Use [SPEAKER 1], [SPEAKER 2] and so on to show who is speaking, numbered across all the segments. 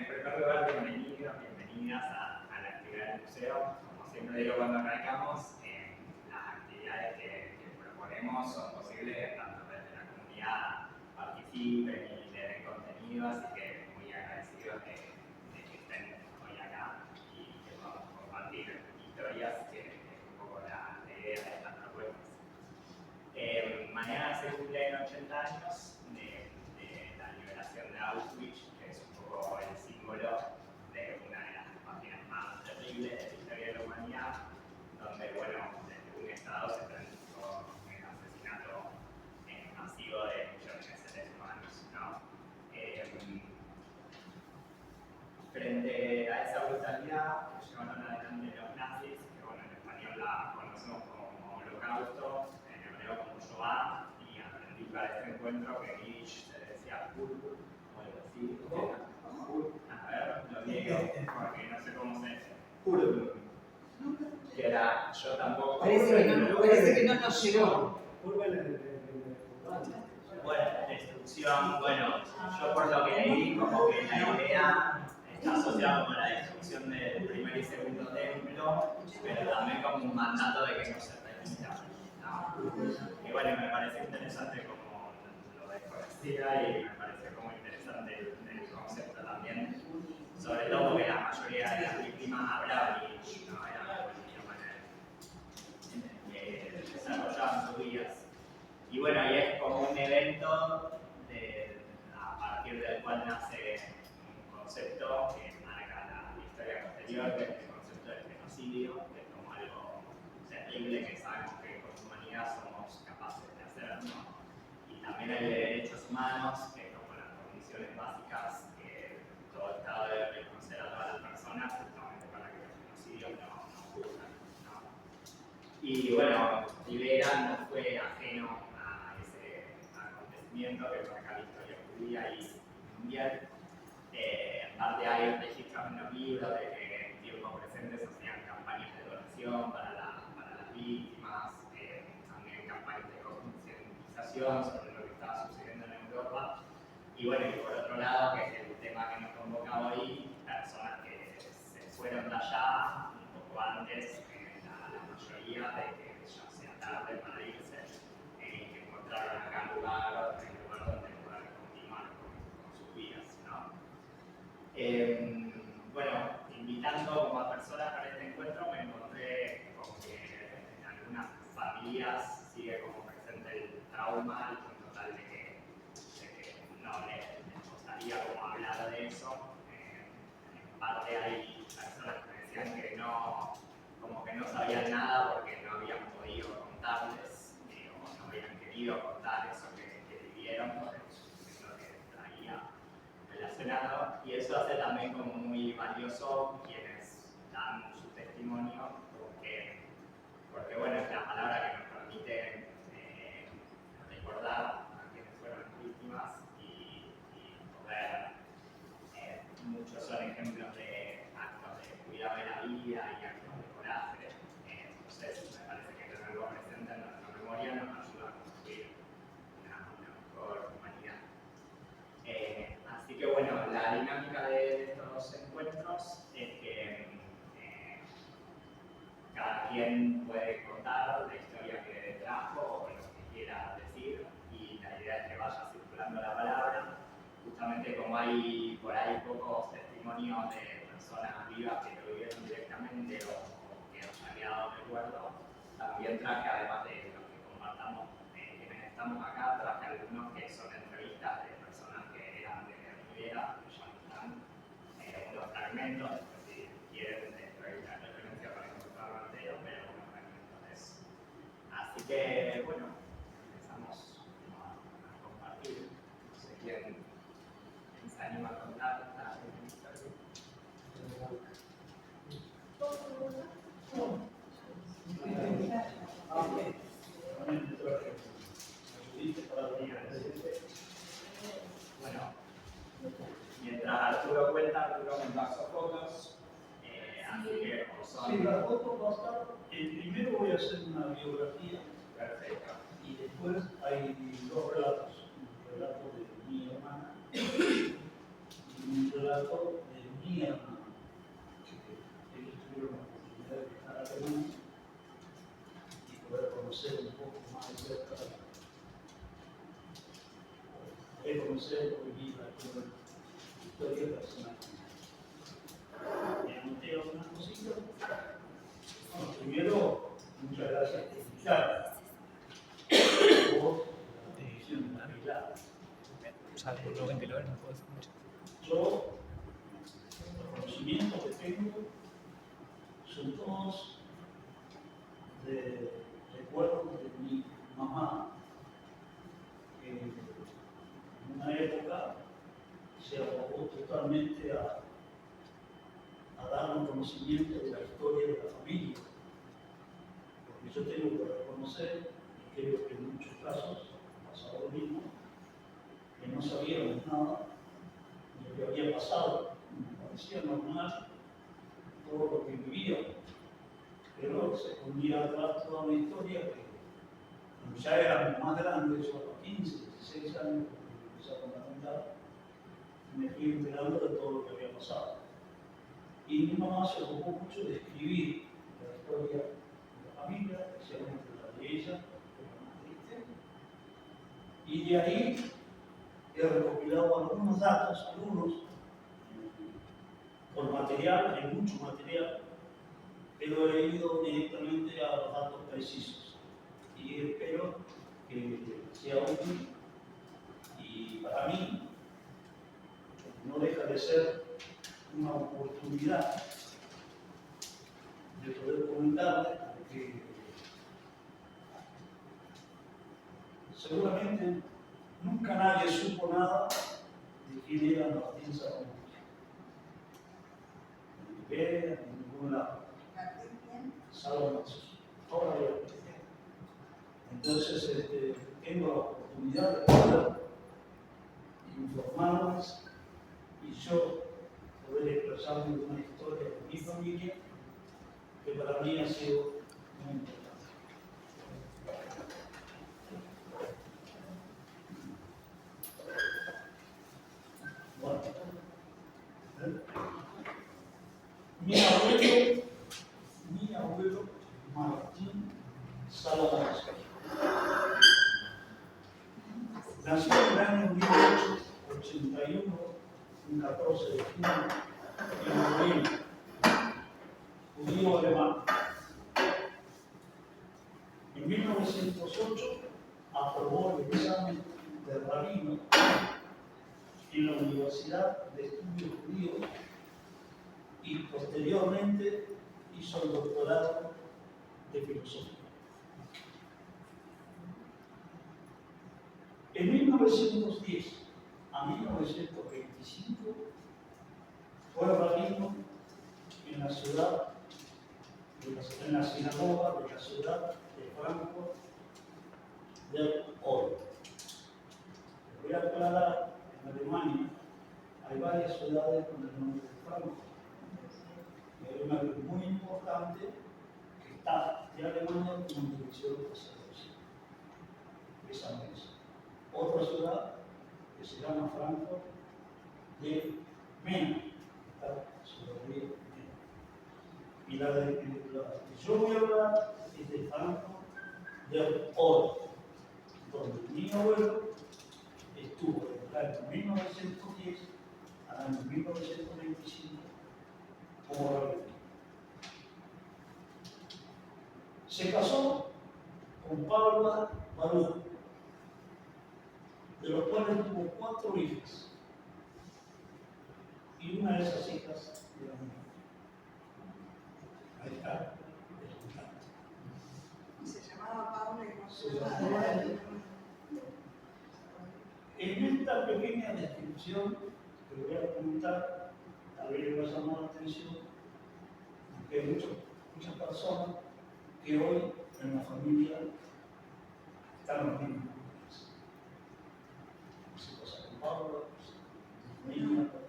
[SPEAKER 1] en primer lugar, bienvenidos, bienvenidas a la actividad del museo. Como siempre digo cuando arrancamos, las actividades que proponemos son posibles tanto desde la comunidad participen y le den contenido, así que muy agradecidos de que estén hoy acá y que podamos compartir historias, que es un poco la idea de estas propuestas. Mañana se cumplen 80 años de la liberación de Auschwitz, que es un poco el símbolo de una de las páginas más terribles de la historia de la humanidad, donde, bueno, desde un Estado se planificó el asesinato masivo de millones de seres humanos, ¿no? Frente a esa brutalidad que llevaron adelante los nazis, que, bueno, en español la conocemos como holocausto, en hebreo como Shoah, y aprendí para este encuentro que en Yiddish se decía Pulpul, o algo así. A ver, lo digo porque no sé cómo se dice. Pulpul. Que era, yo tampoco.
[SPEAKER 2] Parece que no nos llegó.
[SPEAKER 1] Bueno, destrucción, bueno, yo por lo que leí, como que la idea está asociada con la destrucción del primer y segundo templo, pero también como un mandato de que no se repita, ¿no? Y bueno, me parece interesante como lo desconocida y me parece como interesante el concepto también, sobre todo porque la mayoría de las víctimas hablaban y no era la manera que desarrollaban sus vidas. Y bueno, y es como un evento a partir del cual nace un concepto que marca la historia posterior, que es el concepto del genocidio, que es como algo terrible que sabemos que con humanidad somos capaces de hacer, ¿no? Y también el de derechos humanos, que es como las condiciones básicas que todo Estado debe reconocer a todas las personas, justamente para que los genocidios no ocurran, ¿no? Y bueno, Rivera no fue ajeno a ese acontecimiento que marca la historia judía y mundial. En parte hay registros en los libros de que en tiempos presentes se hacían campañas de donación para las víctimas, también campañas de concientización sobre lo que estaba sucediendo en Europa. Y bueno, y por otro lado, que es el tema que nos convoca hoy, personas que se fueron de allá un poco antes, la mayoría de que ya sea tarde para irse, que encontraron acá un lugar donde poder continuar con sus vidas, ¿no? Bueno, invitando como a personas para este encuentro, me encontré con que en algunas familias sigue como presente el trauma, al punto tal de que no les gustaría como hablar de eso. En parte hay personas que me decían que no, como que no sabían nada porque no habían podido contarles o no habían querido contar eso que vivieron por lo que traía relacionado, y eso hace también como muy valioso quienes dan su testimonio porque bueno, es la palabra que nos permite recordar a quienes fueron víctimas y poder, muchos son ejemplos de actos de cuidado de la vida y actos de coraje, entonces me parece que tenerlo presente en nuestra memoria nos ayuda a construir una mejor humanidad. Así que bueno, la dinámica de estos encuentros es que cada quien puede contar la historia que trajo o lo que quiera decir, y la idea es que vaya circulando la palabra. Justamente como hay por ahí pocos testimonios de personas vivas que lo vivieron directamente o que hayan quedado recuerdo, también traje, además de los que compartamos quienes estamos acá, traje algunos que son entrevistas de personas que eran de Rivera, que ya no están, unos fragmentos, si quieren, la referencia para encontrarlo entero, pero unos fragmentos de eso. Así que, bueno, empezamos a compartir. No sé quién se anima a contar la historia. Bueno, mientras Arturo cuenta, Arturo me pasó fotos, así que son...
[SPEAKER 3] Sí, las fotos va a estar. Primero voy a hacer una biografía.
[SPEAKER 1] Perfecto.
[SPEAKER 3] Y después hay dos relatos. Un relato de mi hermana y un relato de de conocer o vivir la historia personal. Me anoté algunas cositas. Bueno, primero, muchas gracias por invitarme. Por la atención arreglada. Yo, los conocimientos que tengo son todos de recuerdos de mi mamá, que en una época se abocó totalmente a darnos conocimiento de la historia de la familia. Porque yo tengo que reconocer, y creo que en muchos casos pasaba lo mismo, que no sabíamos nada de lo que había pasado. Me parecía normal todo lo que vivíamos, pero se ponía atrás toda una historia que cuando ya éramos más grandes, yo a los 15, 16 años, cuando empecé a fundamentar, me fui enterando de todo lo que había pasado. Y mi mamá se ocupó mucho de escribir la historia de la familia, especialmente la de ella, que era más triste. Y de ahí he recopilado algunos datos, por material, hay mucho material, pero he ido directamente a los datos precisos. Y espero que sea útil y para mí no deja de ser una oportunidad de poder comentarles, porque seguramente nunca nadie supo nada de quién era Martín Saramonte. Ni Liberia, ni en ningún lado. Saramonte, todavía. Entonces, tengo la oportunidad de poder informarles y yo poder expresarme una historia de mi familia que para mí ha sido muy importante. Bueno, mi abuelo Martín Saramonte nació en el año 1881, un 14 de junio, en Berlín, judío alemán. En 1908 aprobó el examen de rabino en la Universidad de Estudios Judíos y posteriormente hizo el doctorado de filosofía. En 1910 a 1925 fue rabino en la ciudad, en la sinagoga de la ciudad de Frankfurt del Oder. Voy a aclarar, en Alemania hay varias ciudades con el nombre de Frankfurt. Y hay una muy importante que está de Alemania como dirección de sacerdocio, esa mesa. Otra ciudad que se llama Frankfurt de Mena, está sobre el río Mena. Y la que yo voy a hablar es de Frankfurt del Oder, donde mi abuelo estuvo desde el año 1910 al año 1925 como rabino. Se casó con Paula Baruch, de los cuales tuvo 4 hijas. Y una de esas hijas era mi hija. Ahí está,
[SPEAKER 2] Y se llamaba Paula y no
[SPEAKER 3] Se
[SPEAKER 2] se
[SPEAKER 3] llamaba
[SPEAKER 2] llamaba.
[SPEAKER 3] En esta pequeña descripción que voy a comentar, tal vez les va a llamar la atención, porque hay muchas personas que hoy en la familia están los mismos. Se pasa con Pablo, con Nina, con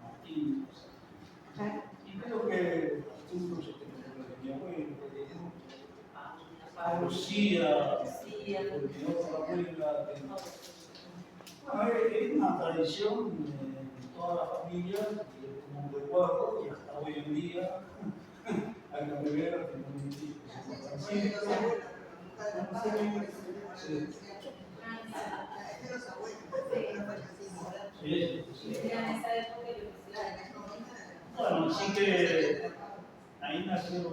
[SPEAKER 3] Martín, y creo que Arturo, yo tengo que mi abuelo, Lucía, porque otra abuela, bueno, es una tradición en toda la familia, como un recuerdo, y hasta hoy en día, hay que beber, tengo mis hijos,
[SPEAKER 2] Sí.
[SPEAKER 3] Bueno, así que ahí nació el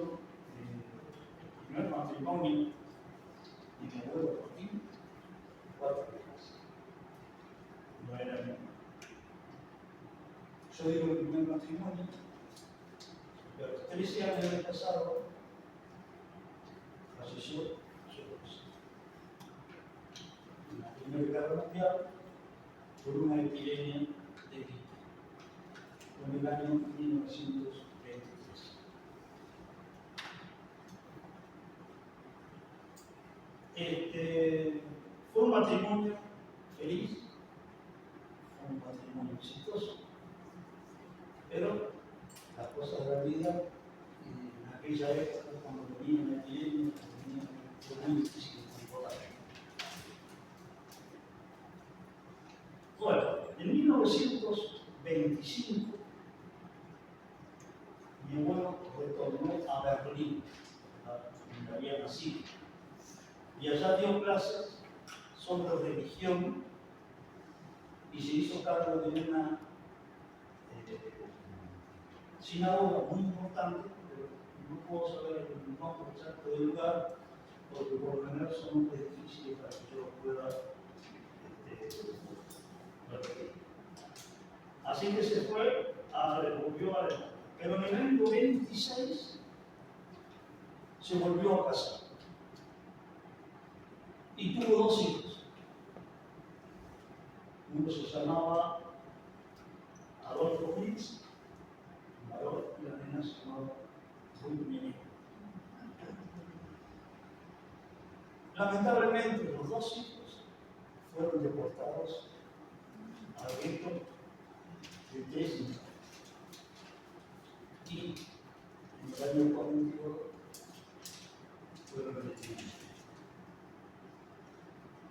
[SPEAKER 3] primer matrimonio de mi abuelo Joaquín, 4 hijas. No era mi. Yo digo el primer matrimonio, pero a los 13 años de casado falleció su esposa. En la Primera Guerra Mundial, por una epidemia de gripe, en el año 1923. Fue un matrimonio feliz, fue un matrimonio exitoso, pero las cosas de la vida en aquella época, cuando venía la epidemia, fue muy difícil de controlar. Bueno, en 1925, mi abuelo retornó a Berlín, donde había nacido, y allá dio clases sobre religión y se hizo cargo de una sinagoga muy importante, pero no puedo saber el nombre exacto del lugar, porque por lo general son nombres difíciles para que yo pueda repetir. Así que se fue, volvió a Alemania. Pero en el año 26 se volvió a casar. Y tuvo 2 hijos. Uno se llamaba Adolfo Fritz, y la nena se llamaba Rubén. Lamentablemente, los 2 hijos fueron deportados al gueto de Dresden. Y en el año 42 fueron retirados.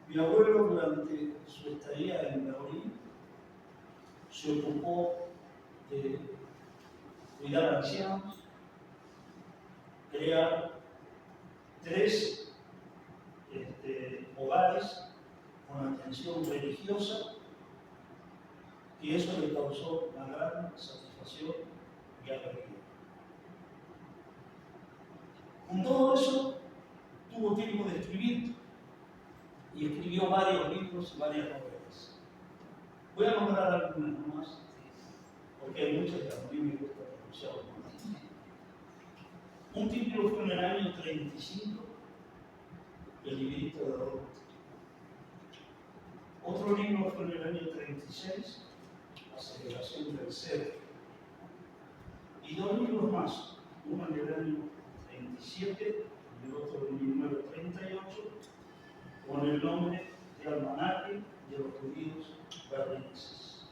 [SPEAKER 3] Mi abuelo, durante su estadía en Berlín, se ocupó de cuidar a ancianos, crear 3 hogares con atención religiosa, y eso le causó una gran satisfacción y alegría. Con todo eso, tuvo tiempo de escribir y escribió varios libros y varias novelas. Voy a nombrar algunas nomás, porque hay muchas que a mí me gusta pronunciar. Un título fue en el año 35, El librito de Robert. Otro libro fue en el año 36, La segregación del ser. Y 2 libros más, uno en el año 37 y el otro en 1938, con el nombre de Almanaque de los judíos berlineses.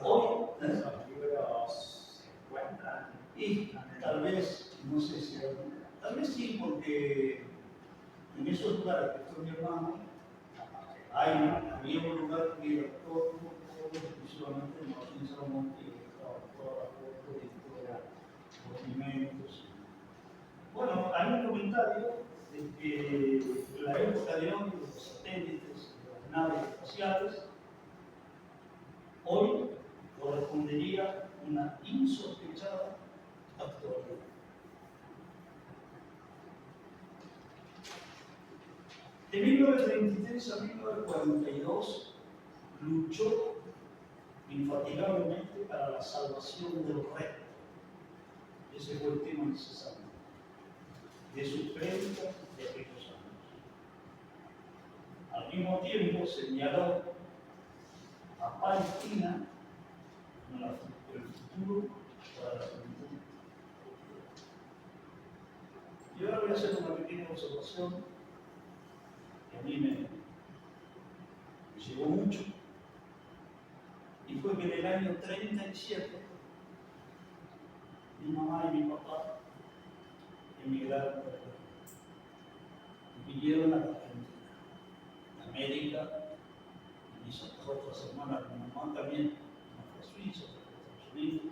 [SPEAKER 3] Hoy,
[SPEAKER 1] ¿Esos libros se encuentran?
[SPEAKER 3] y tal vez, no sé si tal vez sí, porque en esos lugares que fue mi hermano, había un lugar que era todo exclusivamente en Martín Salomón, y estaba toda la foto y todos los documentos. Bueno, hay un comentario de que en la época de hoy, de los satélites, de las naves espaciales, hoy correspondería una insospechada actualidad. De 1933 a 1942 luchó infatigablemente para la salvación del resto. Ese fue el tema necesario de sus prédicas de aquellos años. Al mismo tiempo señaló a Palestina como el futuro para la juventud. Y ahora voy a hacer una pequeña observación que a mí me llegó mucho, y fue que en el año 37 mi mamá y mi papá emigraron y vinieron a la Argentina, a América, y mis otras hermanas, mi mamá también, una fue a Suiza, otra fue a Estados Unidos.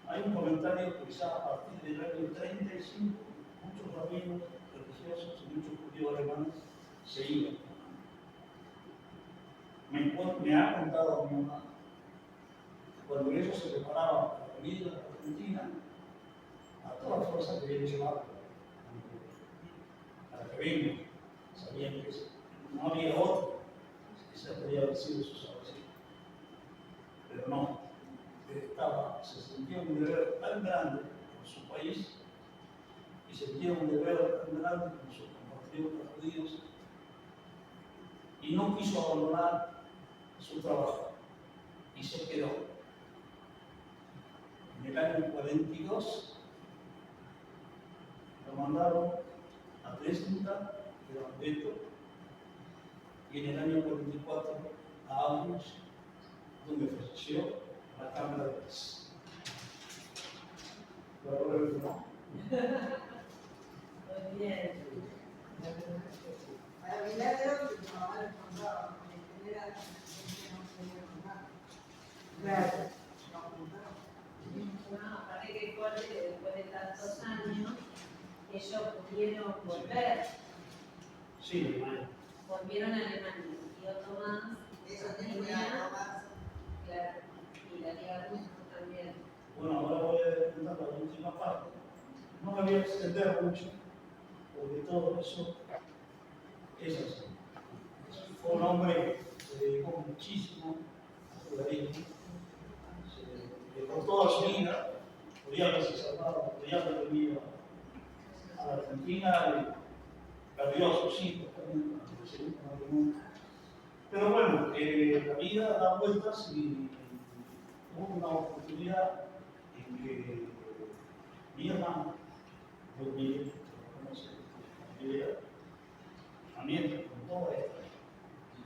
[SPEAKER 3] Hay un comentario que ya a partir del año 35, muchos rabinos religiosos y muchos judíos alemanes se iban. Me ha contado mi mamá cuando ellos se preparaban para venir a la Argentina, a todas las fuerzas que habían llevado para que vengan, sabían que no había otro que se podía haber sido su salvación. Pero no, se sentía un deber tan grande por su país y sentía un deber tan grande con sus compatriotas judíos y no quiso abandonar su trabajo y se quedó. En el año 42 lo mandaron a Dresda, que era un gueto, y en el año 44 a Auschwitz, donde falleció la Cámara de Paz.
[SPEAKER 4] Muy bien.
[SPEAKER 2] Para milagro, que tu mamá les contaba, porque era gente no podía contar.
[SPEAKER 4] Claro.
[SPEAKER 2] No contaron.
[SPEAKER 4] No, aparte que fuerte que después de tantos años, ellos pudieron volver,
[SPEAKER 3] Sí, hermano.
[SPEAKER 4] volvieron a Alemania. Y otro más,
[SPEAKER 2] Eso tiene que dar más.
[SPEAKER 4] claro, y la tía Ruth también.
[SPEAKER 3] Bueno, ahora voy a contar la última parte. No me voy a extender mucho, porque todo eso es así. Fue un hombre que se dedicó muchísimo al judaísmo, se dedicó toda su vida, podía haberse salvado, podía haber venido a la Argentina y perdió a sus hijos también en el segundo matrimonio. Pero bueno, la vida da vueltas y hubo una oportunidad en que mi hermano, Rodríguez, que conoce la familia, también con toda esta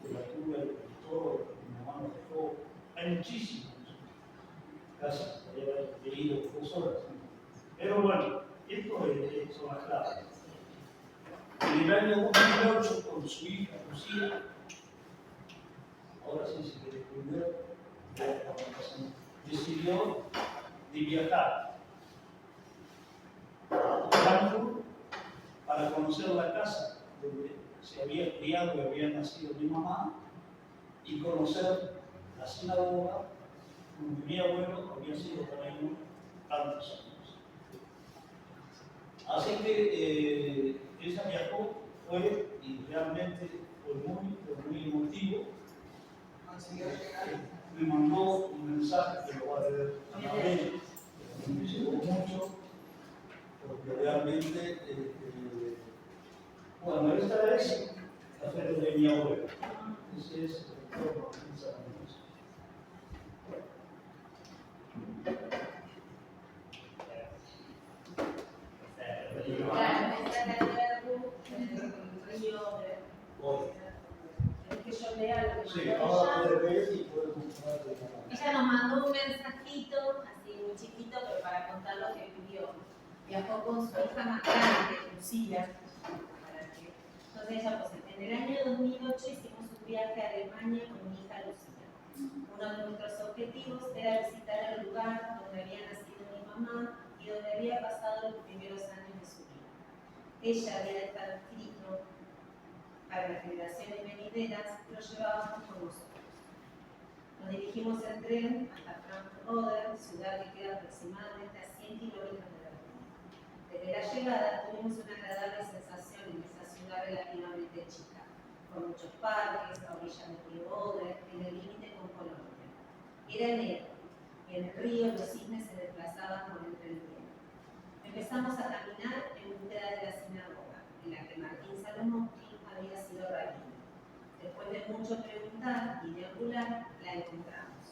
[SPEAKER 3] literatura y con todo lo que mi mamá nos dejó, hay muchísimas casas, podría haber leído 2 horas. Pero bueno, esto son las claves. En el año 2008, con su hija Lucía, ahora sí se quiere entender, decidió de viajar a Frankfurt para conocer la casa donde se había criado y había nacido mi mamá y conocer la sinagoga donde mi abuelo había sido también tantos años. Así que ella viajó, fue y realmente fue muy emotivo.
[SPEAKER 2] Consiguió llegar.
[SPEAKER 3] Me mandó un mensaje que lo va a leer a Mabel, que me llegó mucho, porque realmente, bueno, esta es la fe de mi abuelo. Ese es el doctor Martín Salamanca.
[SPEAKER 4] Claro, esta es la tía Ruth, el río de... Es que yo lea lo que
[SPEAKER 3] Sí,
[SPEAKER 4] mandó
[SPEAKER 3] ahora
[SPEAKER 4] ella.
[SPEAKER 3] puede ver y puede mostrar.
[SPEAKER 4] Ella nos mandó un mensajito, así muy chiquito, pero para contar lo que vivió. Viajó con su hija más grande, Lucía, entonces ella, pues en el año 2008 hicimos un viaje a Alemania con mi hija Lucía. Uno de nuestros objetivos era visitar el lugar donde había nacido mi mamá y donde había pasado los primeros años de su vida. Ella había estado escrito para las generaciones venideras, lo llevábamos con nosotros. Nos dirigimos en tren hasta Frankfurt-Oder, ciudad que queda aproximadamente a 100 kilómetros de Berlín. Desde la llegada tuvimos una agradable sensación en esa ciudad relativamente chica, con muchos parques, a orillas del río Oder, en el límite con Polonia. Era enero, y en el río los cisnes se desplazaban por entre el hielo. Empezamos a caminar en búsqueda de la sinagoga, en la que Martín Salomóvski había sido rabino. Después de mucho preguntar y deambular, la encontramos.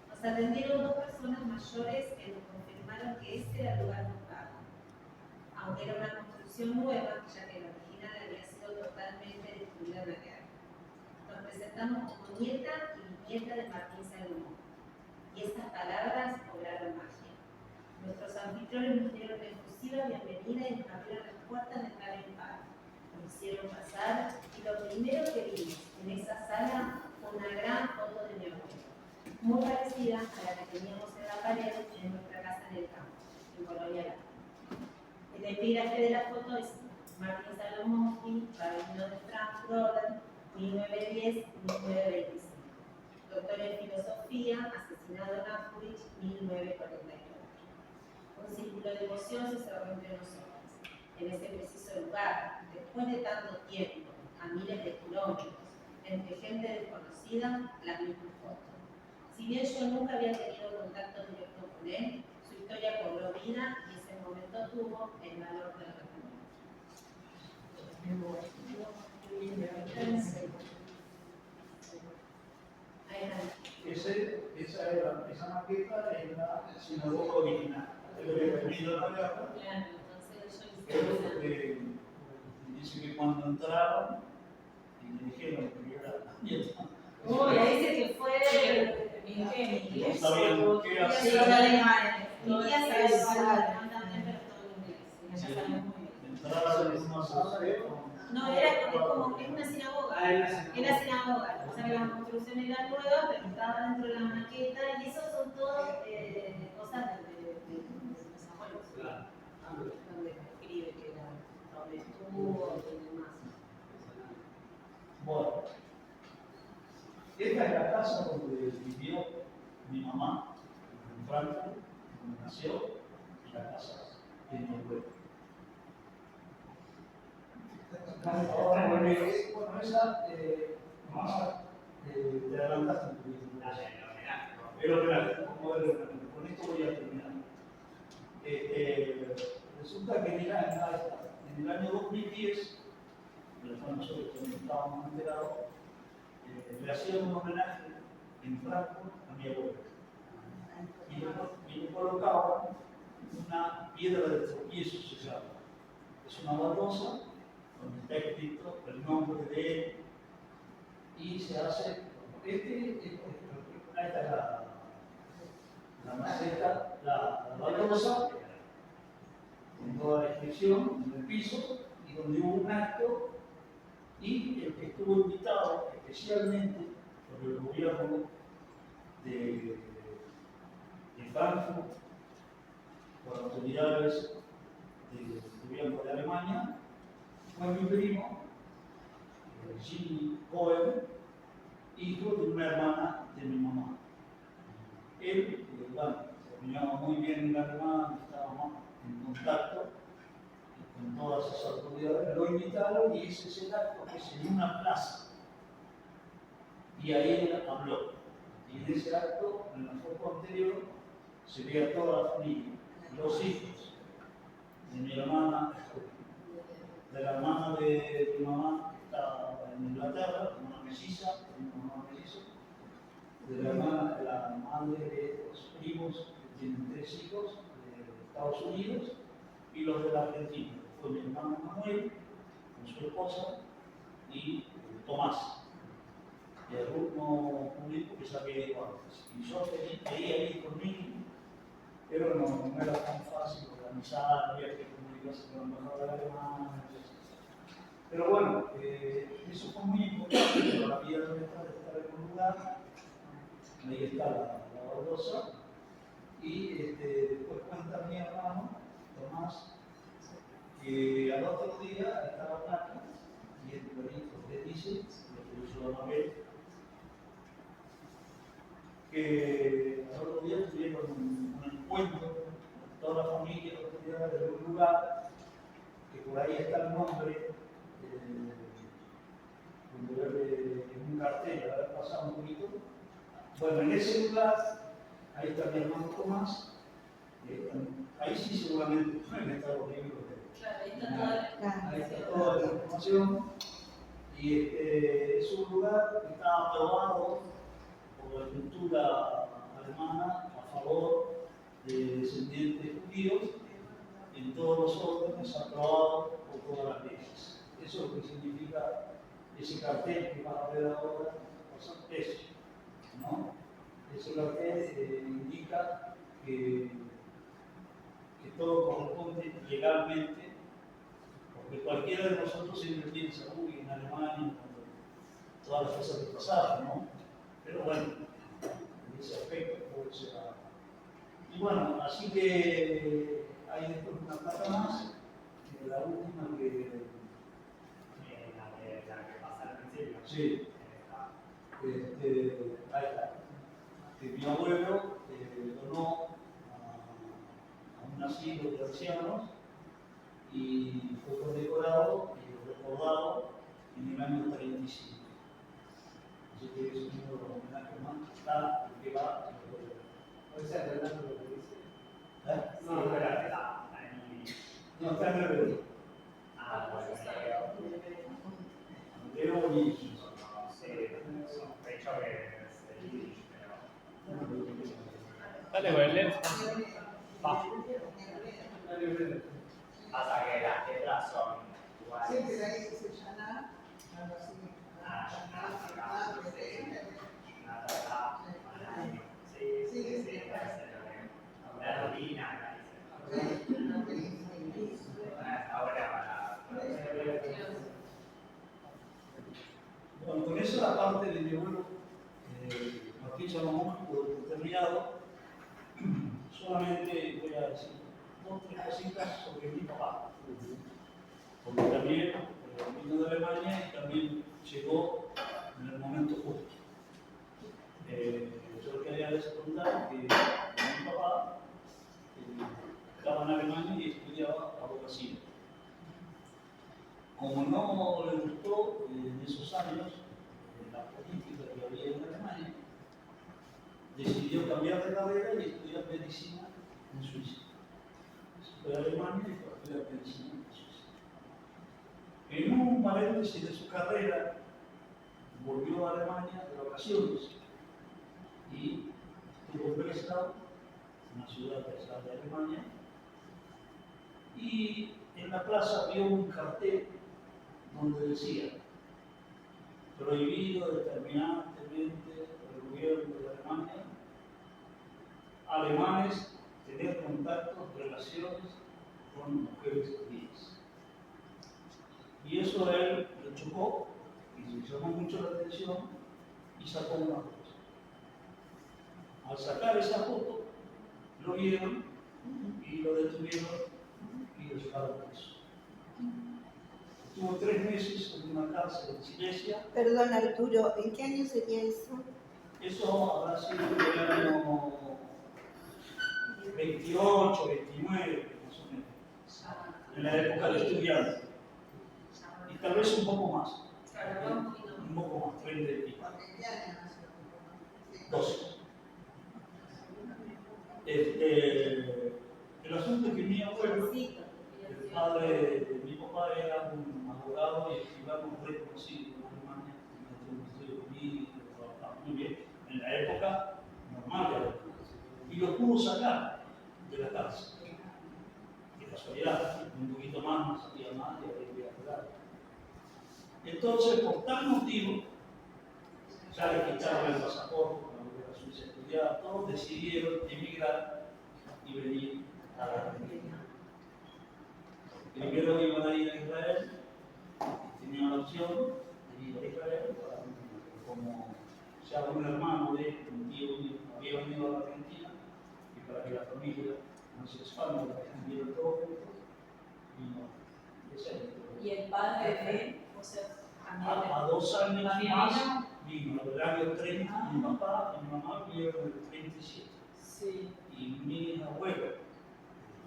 [SPEAKER 4] Nos atendieron 2 personas mayores que nos confirmaron que ese era el lugar buscado. Aunque era una construcción nueva, ya que la original había sido totalmente destruida en la guerra. Nos presentamos como nieta y bisnieta de Martín Salomón. Y estas palabras obraron magia. Nuestros anfitriones nos dieron una efusiva bienvenida y nos abrieron las puertas de par en par. Nos hicieron pasar y lo primero que vimos en esa sala fue una gran foto de mi abuelo, muy parecida a la que teníamos en la pared en nuestra casa en el campo, en Colonia. El epígrafe de la foto es Martín Salomóvski, rabino de Frankfurt, 1910-1925. Doctor en filosofía, asesinado asesinado en Auschwitz, 1944. Un círculo de emoción se cerró entre nosotros. En ese preciso lugar, después de tanto tiempo, a miles de kilómetros, entre gente desconocida, la misma foto. Si bien yo nunca había tenido contacto directo con él, su historia cobró vida y ese momento tuvo el valor del recuerdo.
[SPEAKER 3] Esa maqueta es la sinagoga original. Pero bienvenido a la guerra.
[SPEAKER 4] Claro, entonces yo
[SPEAKER 3] Pero
[SPEAKER 4] hice
[SPEAKER 3] dice que cuando entraron y le dijeron que era la nieta,
[SPEAKER 4] uy, ahí dice que fue mi
[SPEAKER 3] no sabían qué
[SPEAKER 4] Sí,
[SPEAKER 3] hacer.
[SPEAKER 4] yo alemán. Mi tía sabía alemán también, pero todo inglés. Ella sabía muy bien.
[SPEAKER 3] Entraron en una sala.
[SPEAKER 4] No, era como que es una sinagoga. Era sinagoga. O sea que la construcción era nueva, pero estaba dentro de la maqueta y eso son todas cosas de mis abuelos.
[SPEAKER 3] Claro.
[SPEAKER 4] Donde escribe que era donde estuvo y demás.
[SPEAKER 3] Bueno, esta es la casa donde vivió mi mamá, en Frankfurt, donde nació, y la casa de mi abuelo. Ahora, bueno, esa, más te adelantaste un poquito. Pero claro, con esto voy a terminar. Resulta que en el año 2010, nosotros cuando estábamos enterados, le hacían un homenaje en Frankfurt a mi abuelo. Y le colocaban una piedra de tropiezo, se llama. Es una baldosa donde está escrito el nombre de él y se hace. Ahí está la maceta, la baldosa, con toda la descripción en el piso, y donde hubo un acto, y el que estuvo invitado especialmente por el gobierno de Frankfurt, por autoridades del gobierno de Alemania, fue mi primo, Jimmy Cohen, hijo de una hermana de mi mamá. Él, bueno, terminaba muy bien en alemán, estábamos en contacto con todas esas autoridades, lo invitaron y ese es el acto que es en una plaza. Y ahí él habló. Y en ese acto, en la foto anterior, se ve a toda la familia, los hijos de mi hermana, de la hermana de mi mamá que está en Inglaterra, una melliza, una mamá melliza, de la hermana, de la madre de los primos que tienen 3 hijos de Estados Unidos, y los de la Argentina. Fue mi hermano Manuel, con su esposa, y Tomás, y el grupo público que ya había ido antes. Y yo quería ir conmigo, pero no era tan fácil organizar, había que comunicarse con la embajada alemana. Pero bueno, eso fue muy importante para la vida nuestra de estar en un lugar. Ahí está la baldosa. Y después cuenta mi hermano, Tomás, que al otro día estaba acá, y el perrito le dice, lo que hizo la Mabel, que al otro día tuvieron un encuentro con toda la familia, las autoridades de un lugar, que por ahí está el nombre, en un cartel, a ver, pasado un poquito. Bueno, en ese lugar, ahí está mi hermano Tomás, ahí sí seguramente pueden estar los libros de
[SPEAKER 4] Claro,
[SPEAKER 3] ahí está toda la información, y es un lugar que está aprobado por la cultura alemana a favor de descendientes judíos en todos los órdenes, aprobado por todas las leyes. Eso es lo que significa ese cartel que van a ver ahora, eso, ¿no? Ese cartel indica que todo corresponde legalmente, porque cualquiera de nosotros siempre piensa, uy, en Alemania, cuando todas las cosas que pasaron, ¿no? Pero bueno, en ese aspecto puede ser algo. Y bueno, así que hay después una plata más, la última que...
[SPEAKER 1] la que pasa al principio.
[SPEAKER 3] Sí. Ahí está. mi abuelo donó a un asilo de ancianos y fue condecorado y recordado en el año 35. Así que es uno de los homenajes más que está y que va a poder.
[SPEAKER 5] O sea, ¿verdad lo que dice?
[SPEAKER 3] ¿Eh?
[SPEAKER 1] No, pero está ahí.
[SPEAKER 3] No, está en el bebé.
[SPEAKER 1] Ah, bueno,
[SPEAKER 3] Leo y
[SPEAKER 1] sospecho que es el Yiddish, pero.
[SPEAKER 6] Dale, Belén. Va.
[SPEAKER 1] Pasa que las letras son
[SPEAKER 2] Sí,
[SPEAKER 1] iguales.
[SPEAKER 2] pero ahí dice Yaná, algo así.
[SPEAKER 1] La rutina, ahora
[SPEAKER 3] Bueno, con eso la parte de mi abuelo Martín Salomón por terminado. Solamente voy a decir 2 o 3 cositas sobre mi papá. Porque también vino de Alemania y también llegó en el momento justo. Yo quería les contar que mi papá estaba en Alemania y estudiaba abogacía. Como no le gustó en esos años la política que había en Alemania, decidió cambiar de carrera y estudiar medicina en Suiza. Se fue a Alemania y fue a estudiar medicina en Suiza. En un paréntesis de su carrera, volvió a Alemania de vacaciones y estuvo en Breslau, una ciudad pesada de Alemania, y en la plaza vio un cartel donde decía: prohibido determinantemente por el gobierno de Alemania, alemanes tener contactos, relaciones con mujeres judías. Y eso a él le chocó y le llamó mucho la atención y sacó una foto. Al sacar esa foto, lo vieron y lo detuvieron y lo llevaron preso. Estuvo 3 meses en una cárcel en Silesia.
[SPEAKER 7] Perdón, Arturo, ¿en qué año sería eso?
[SPEAKER 3] Eso habrá sido en el año 28, 29, más o menos, en la época de estudiante. Y tal vez un poco más, un poco más, 30 y pico.
[SPEAKER 2] Porque ¿qué año nació?
[SPEAKER 3] 12. El asunto es que mi abuelo, el padre de mi papá, era un abogado y escribano reconocido en Alemania, en el Ministerio Jurídico, trabajaba muy bien, en la época normal de Alemania. Y lo pudo sacar de la cárcel. De casualidad, un poquito más, no sabía más y había quedado. Entonces, por tal motivo, ya le quitaron el pasaporte para volver a Suiza a estudiar, todos decidieron emigrar y venir a la Argentina. Primero iban a ir a Israel, y tenían la opción de ir a Israel, como ya un hermano de un tío había venido a la Argentina, y para que la familia no se expanda, la estuvieron todos juntos, y esa es la
[SPEAKER 4] Y el padre de José también.
[SPEAKER 3] a 2 años más vino, el año 30, mi papá y mi mamá vinieron en el 37.
[SPEAKER 4] Sí.
[SPEAKER 3] Y mi abuelo, el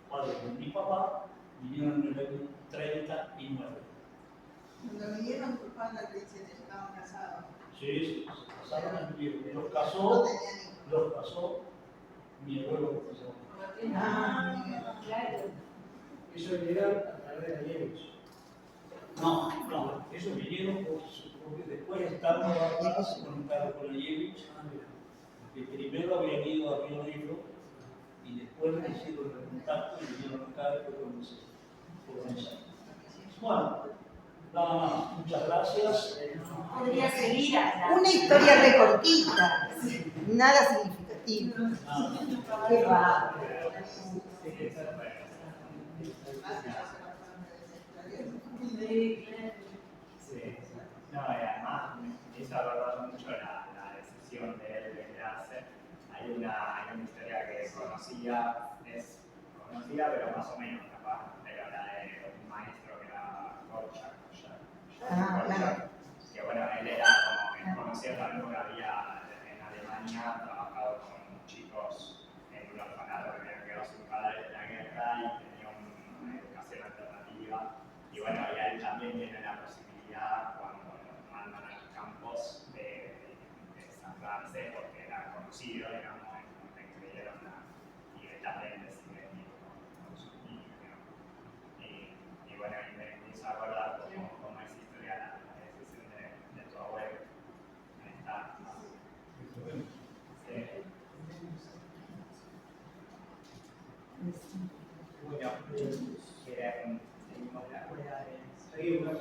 [SPEAKER 3] padre de mi papá, vinieron en el año 39.
[SPEAKER 2] Cuando vinieron tus padres que se estaban casados.
[SPEAKER 3] Sí, se casaron y los
[SPEAKER 2] No
[SPEAKER 3] casó,
[SPEAKER 2] tenían hijos.
[SPEAKER 3] mi abuelo.
[SPEAKER 4] Claro.
[SPEAKER 5] Ellos llegaron a través de Yevich.
[SPEAKER 3] No, ellos vinieron por su propio, después de estar en se conectaron con la Yevich, que primero habían ido a Río Negro y después le hicieron el contacto y vinieron acá y fue cuando se organizaron. Bueno, nada más, muchas gracias.
[SPEAKER 4] Podría seguir hasta.
[SPEAKER 7] Una historia recortita, nada significativo.
[SPEAKER 3] Nada.
[SPEAKER 7] Qué va.
[SPEAKER 1] Sí, no, y además me hizo acordar mucho la decisión de él de quedarse. Hay una historia que es conocida, pero más o menos capaz, pero la de un maestro que era Korczak, que bueno, él era como que conocido también porque había en Alemania trabajado chicos en un orfanato que habían quedado sin padres en la guerra y tenían una educación alternativa. Y bueno, y a él también tiene la posibilidad, cuando lo mandan a los campos, de salvarse porque era conocido, digamos, no le creyeron la libertad de él decidir ir con sus niños, digamos. Y bueno, y me hizo acordar cómo es historia la decisión de tu abuelo. Ahí está. Sí. Bueno, seguimos la rueda de...
[SPEAKER 5] Seguimos.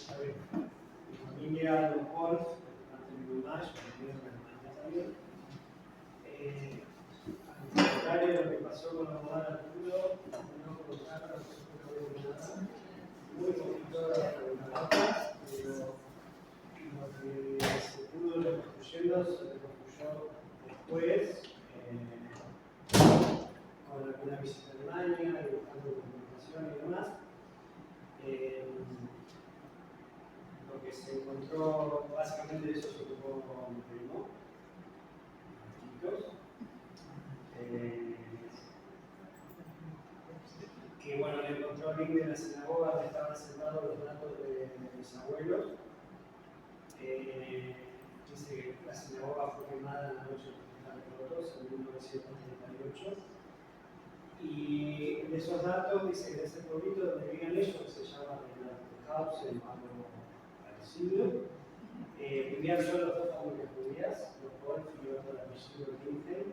[SPEAKER 5] A ver, mi familia, los Wolf, tanto mi mamá, yo también, mi hermana también. Al contrario de lo que pasó con la mamá de Arturo, no colocaron, no veo nada. Muy poquito de preguntas, pero lo que se pudo reconstruyendo se reconstruyó después, con alguna visita a Alemania, y buscando documentación y demás. Lo que se encontró, básicamente de eso se ocupó con mi primo, chicos. Que bueno, le encontró el link de la sinagoga donde estaban sentados los datos de mis abuelos. Dice que la sinagoga fue quemada en la noche de los en 1938. Y en esos datos dice que de ese pueblito donde vivían ellos, que se llama Hausen, algo parecido, vivían solo dos familias judías, los Wolf y otro de apellido Kinten.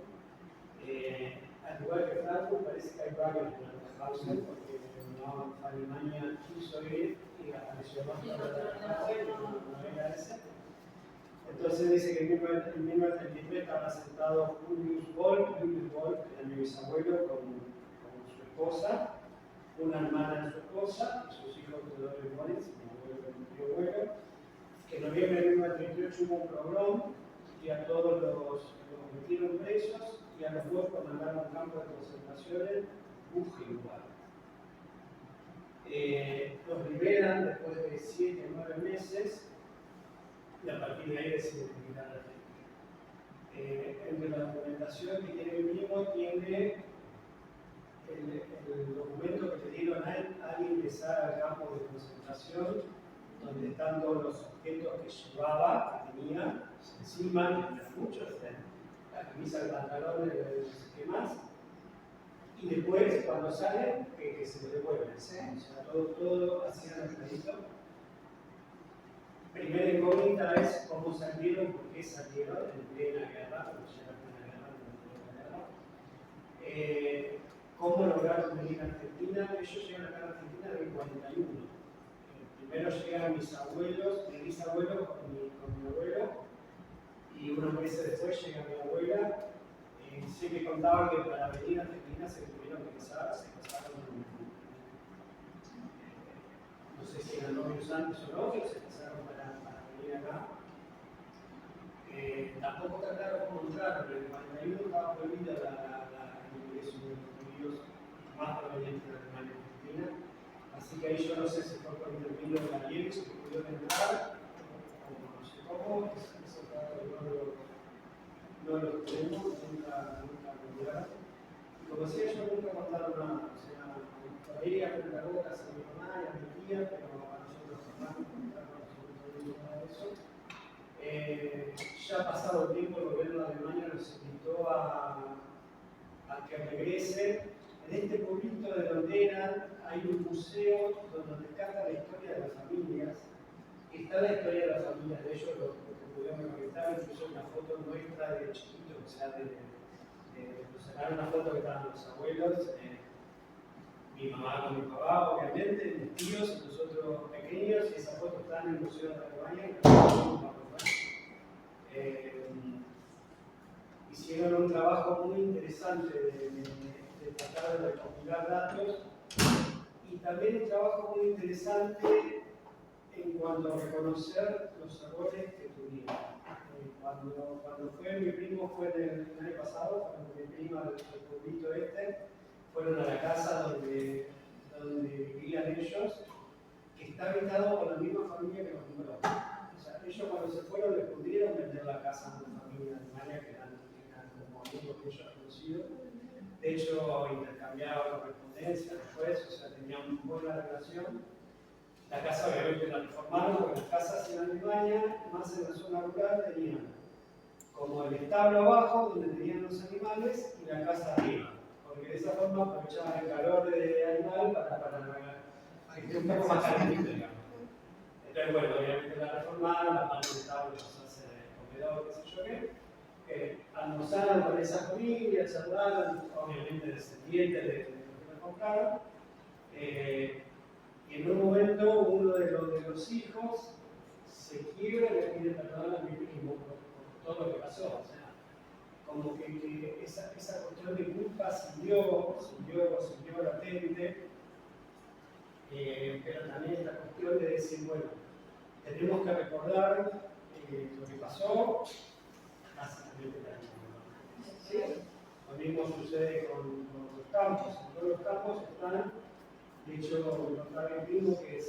[SPEAKER 5] Al igual que Frankfurt, parece que hay varios en Hausen, porque no, Alemania quiso ir y apareció más para no era ese. Entonces dice que en 1933 estaba sentado Julius Wolf, que era mi bisabuelo, con su esposa, una hermana de su esposa, y sus hijos Teodoro y Moritz, mi abuelo y mi tío abuelo, que en noviembre de 1938 hubo un pogrom y a todos los metieron presos y a los dos los mandaron a un campo de concentración en Buchenwald. Los liberan después de 7 o 9 meses y a partir de ahí deciden emitar a Argentina. Entre la documentación que tiene mi primo tiene el documento que le dieron al ingresar al campo de concentración, donde están todos los objetos que llevaba, que tenía encima, que eran muchos, la camisa, el pantalón, no sé qué más. Y después, cuando salen, que se lo devuelven. ¿Sí? O sea, todo hacían el crédito. Primera incógnita es cómo salieron, por qué salieron en plena guerra, porque ya era plena guerra, cómo lograron venir a Argentina. Ellos llegan acá a Argentina en el 41. Primero llegan mis abuelos, mi bisabuelo con mi abuelo, y unos meses después llega mi abuela. Sé que contaban que para venir a Argentina se tuvieron que casar, se casaron, no sé si eran novios antes o no, pero se casaron para venir acá. Tampoco está claro cómo entraron, en el 41 estaba prohibida el ingreso de los judíos más provenientes de Alemania y Argentina, así que ahí yo no sé si fue por intermedio de la nieve, si pudieron entrar, o no sé cómo, esos datos no los tenemos, nunca cambiaron. Y como decía yo, nunca contaron nada, o sea, por ahí abren la boca a mi mamá y a mi tía, pero a nosotros jamás nos contaron absolutamente nada de eso. Ya pasado el tiempo, el gobierno de Alemania nos invitó a que regresen. En este pueblito de donde eran, hay un museo donde rescata la historia de las familias. Está la historia de las familias de ellos, lo que pudieron comentar, incluso una foto nuestra de chiquitos, o sea, nos sacaron una foto que estaban los abuelos, mi mamá con mi papá, obviamente, mis tíos y nosotros pequeños, y esa foto está en el Museo de Alemania. Hicieron un trabajo muy interesante de tratar de recopilar datos y también un trabajo muy interesante en cuanto a reconocer los errores que tuvieron. Cuando fue mi primo, fue el año pasado, cuando mi prima del pueblito fueron a la casa donde vivían ellos, que está habitado por la misma familia que los nombró. O sea, ellos cuando se fueron les pudieron vender la casa a una familia de Alemania que eran como amigos que ellos conocidos. De hecho, intercambiaban correspondencia después, o sea, tenían una buena relación. La casa obviamente la reformaron, porque las casas en Alemania, más en la zona rural, tenían como el establo abajo, donde tenían los animales, y la casa arriba. Porque de esa forma aprovechaban el calor del animal para que esté un poco más calentito, digamos. Entonces, bueno, obviamente la reformaron, la parte del establo pasó a ser comedor, qué sé yo qué. Almorzaron con esa familia, saludaron, obviamente descendientes de los que me compraron. Y en un momento uno de los hijos se quiebra y le pide perdón a mi primo por todo lo que pasó. O sea, como que esa cuestión de culpa siguió latente, pero también esta cuestión de decir, bueno, tenemos que recordar lo que pasó, básicamente ¿sí? Lo mismo sucede con los campos. En todos los campos están, de hecho, encontrar el primo que es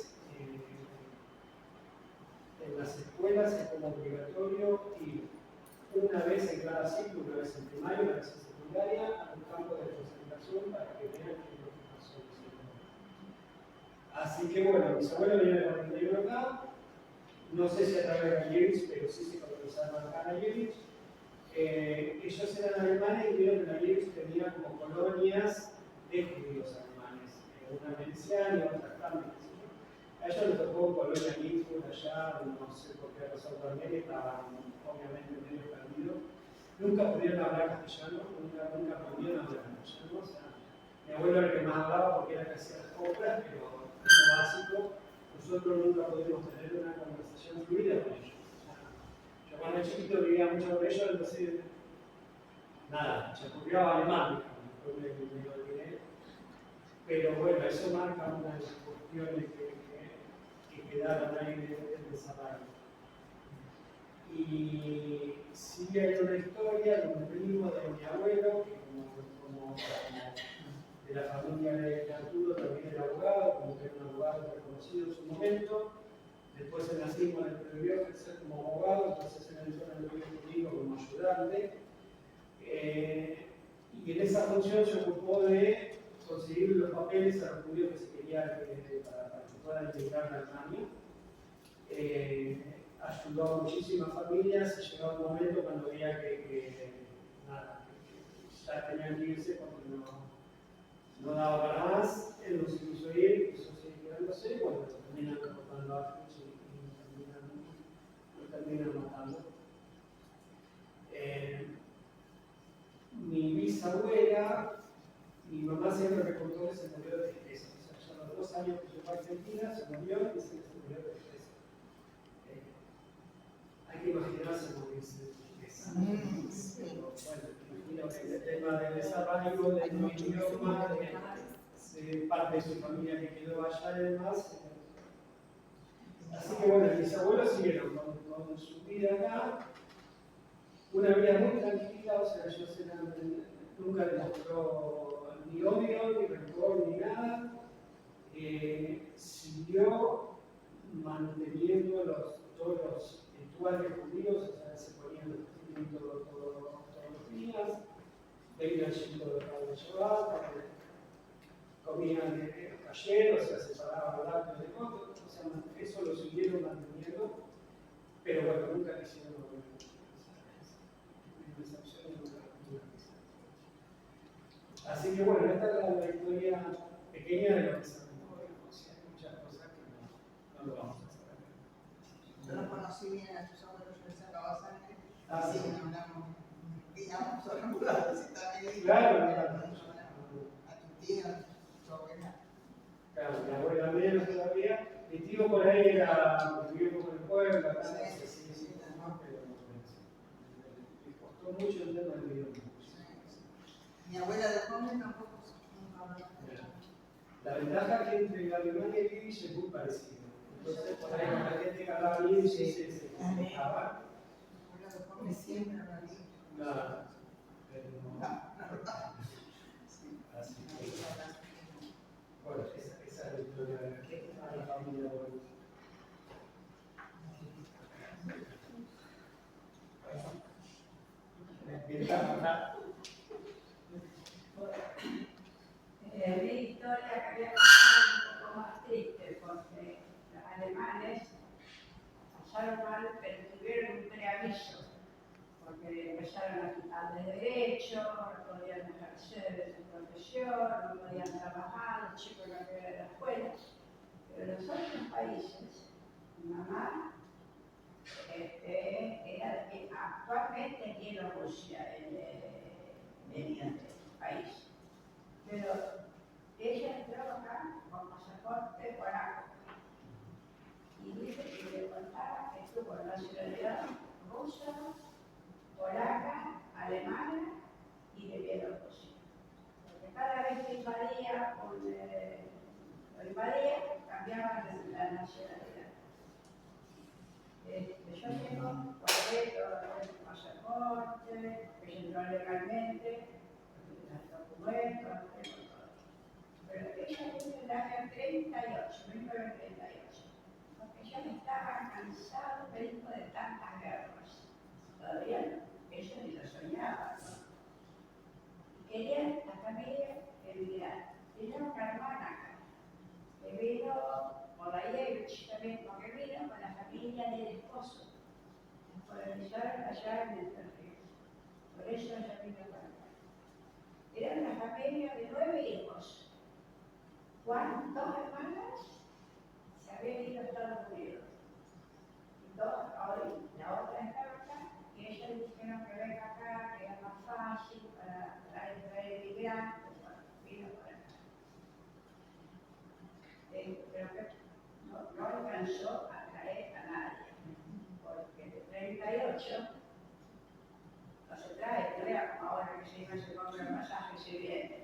[SPEAKER 5] en las escuelas es como obligatorio ir una vez en cada ciclo, una vez en primaria, una vez en secundaria, a un campo de concentración para que vean qué es lo que pasó. Así que bueno, mis abuelos vinieron de 41 acá, no sé si a través de Gallevich, pero sí se colonizaron acá en Gallevich. Ellos eran alemanes y vieron que Gallevich tenía como colonias de judíos alemanes, una en Veneciana y otra acá. A ellos les tocó colonia Lichtenstein allá, no sé por qué razón también, estaban obviamente medio perdidos. Nunca pudieron hablar castellano, nunca aprendieron a hablar castellano. O sea, mi abuelo era el que más hablaba porque era el que hacía las compras, pero lo básico, nosotros nunca pudimos tener una conversación fluida con ellos. O sea, yo cuando era chiquito vivía mucho con ellos, entonces, nada, se ocurrió alemán, después me lo olvidé. Pero bueno, eso marca una de las cuestiones que quedaron ahí del desarrollo. Y sí hay una historia de un primo de mi abuelo, que como de la familia de Arturo también era abogado, como que era un abogado reconocido en su momento. Después el nazismo le prohibió ejercer como abogado, entonces él entró en el gobierno judío como ayudante. Y en esa función se ocupó de conseguir los papeles a los judíos que se querían para que puedan integrar a Alemania. Ayudó a muchísimas familias y llegó un momento cuando veía que ya tenían que irse porque no daba para más, él los quiso ir, quiso seguir quedándose, y bueno, terminan recortando a Auschwitz y lo terminan matando. Mi bisabuela, mi mamá siempre me contó que se murió de tristeza. O sea, ya a los 2 años que llegó a Argentina, se murió y dice que se murió de tristeza. Hay que imaginarse morirse de tristeza. Bueno, imagino que el tema del desarraigo, del no idioma, de parte de su familia que quedó allá y demás. Así que bueno, mis abuelos siguieron con su vida acá. Una vida muy tranquila, o sea, ellos nunca demostró ni odio, ni rencor, ni nada. Siguió manteniendo todos los rituales judíos, o sea, se ponían los testigos todos los días, veían chico de Padre Shabbat, comían ayer, o sea, separaban lácteos de cosas, o sea, eso lo siguieron manteniendo, pero bueno, nunca quisieron volver. Así que bueno, esta es la historia pequeña de lo que se recuerda. O sea, hay muchas cosas que no lo vamos a saber.
[SPEAKER 2] Yo no conocí bien a tus abuelos, yo les sacaba sangre.
[SPEAKER 5] Sí.
[SPEAKER 2] Que no hablamos, digamos, sobre mudados y también.
[SPEAKER 5] Claro.
[SPEAKER 2] A tu tía, tu abuela.
[SPEAKER 5] Claro, mi abuela menos todavía. Mi tío por ahí vivió por el pueblo, acá, sí, ¿no? Pero me costó mucho el tema del idioma.
[SPEAKER 2] Mi abuela de joven tampoco nunca hablaba.
[SPEAKER 5] La ventaja que entre la Alemania y el Yiddish es muy parecida. Entonces, por ahí la gente que hablaba Yiddish se quejaba.
[SPEAKER 2] Mi abuela de joven siempre hablaba bien.
[SPEAKER 5] Claro, pero no. Así que, bueno, esa es la historia de la familia.
[SPEAKER 2] alemanes pasaron mal, pero tuvieron un preaviso, porque empezaron a quitarles derechos, no podían ejercer su profesión, no podían trabajar, los chicos no podían ir a la escuela. Pero en los otros países, mi mamá actualmente en Bielorrusia, en el país. Pero ella entró acá con pasaporte polaco y dice que le contaba que estuvo con nacionalidad rusa, polaca, alemana y de Bielorrusia. Porque cada vez que invadía, lo invadía, cambiaban la nacionalidad. Yo tengo todo el pasaporte, que se entró legalmente, los documentos, tengo todo. Pero ella vive en el año 38, 1938, porque ya me estaba cansado de tantas guerras. Todavía no, ella ni lo soñaba, ¿no? Y quería la familia emigrar. Tenía una hermana acá, que vino por la Yevich también, porque vino con la familia del esposo. Colonizaron allá en el territorio. Por eso ella vino para acá. Era una familia de 9 hijos. Juan, 2 hermanas, se habían ido a Estados Unidos. Y hoy la otra estaba acá, y ellos dijeron que venga acá, que era más fácil para traer inmigrantes. Bueno, vino para acá. Pero que no alcanzó a traer a nadie. Porque de 38 no se trae, no era como ahora que se compra el pasaje y se viene.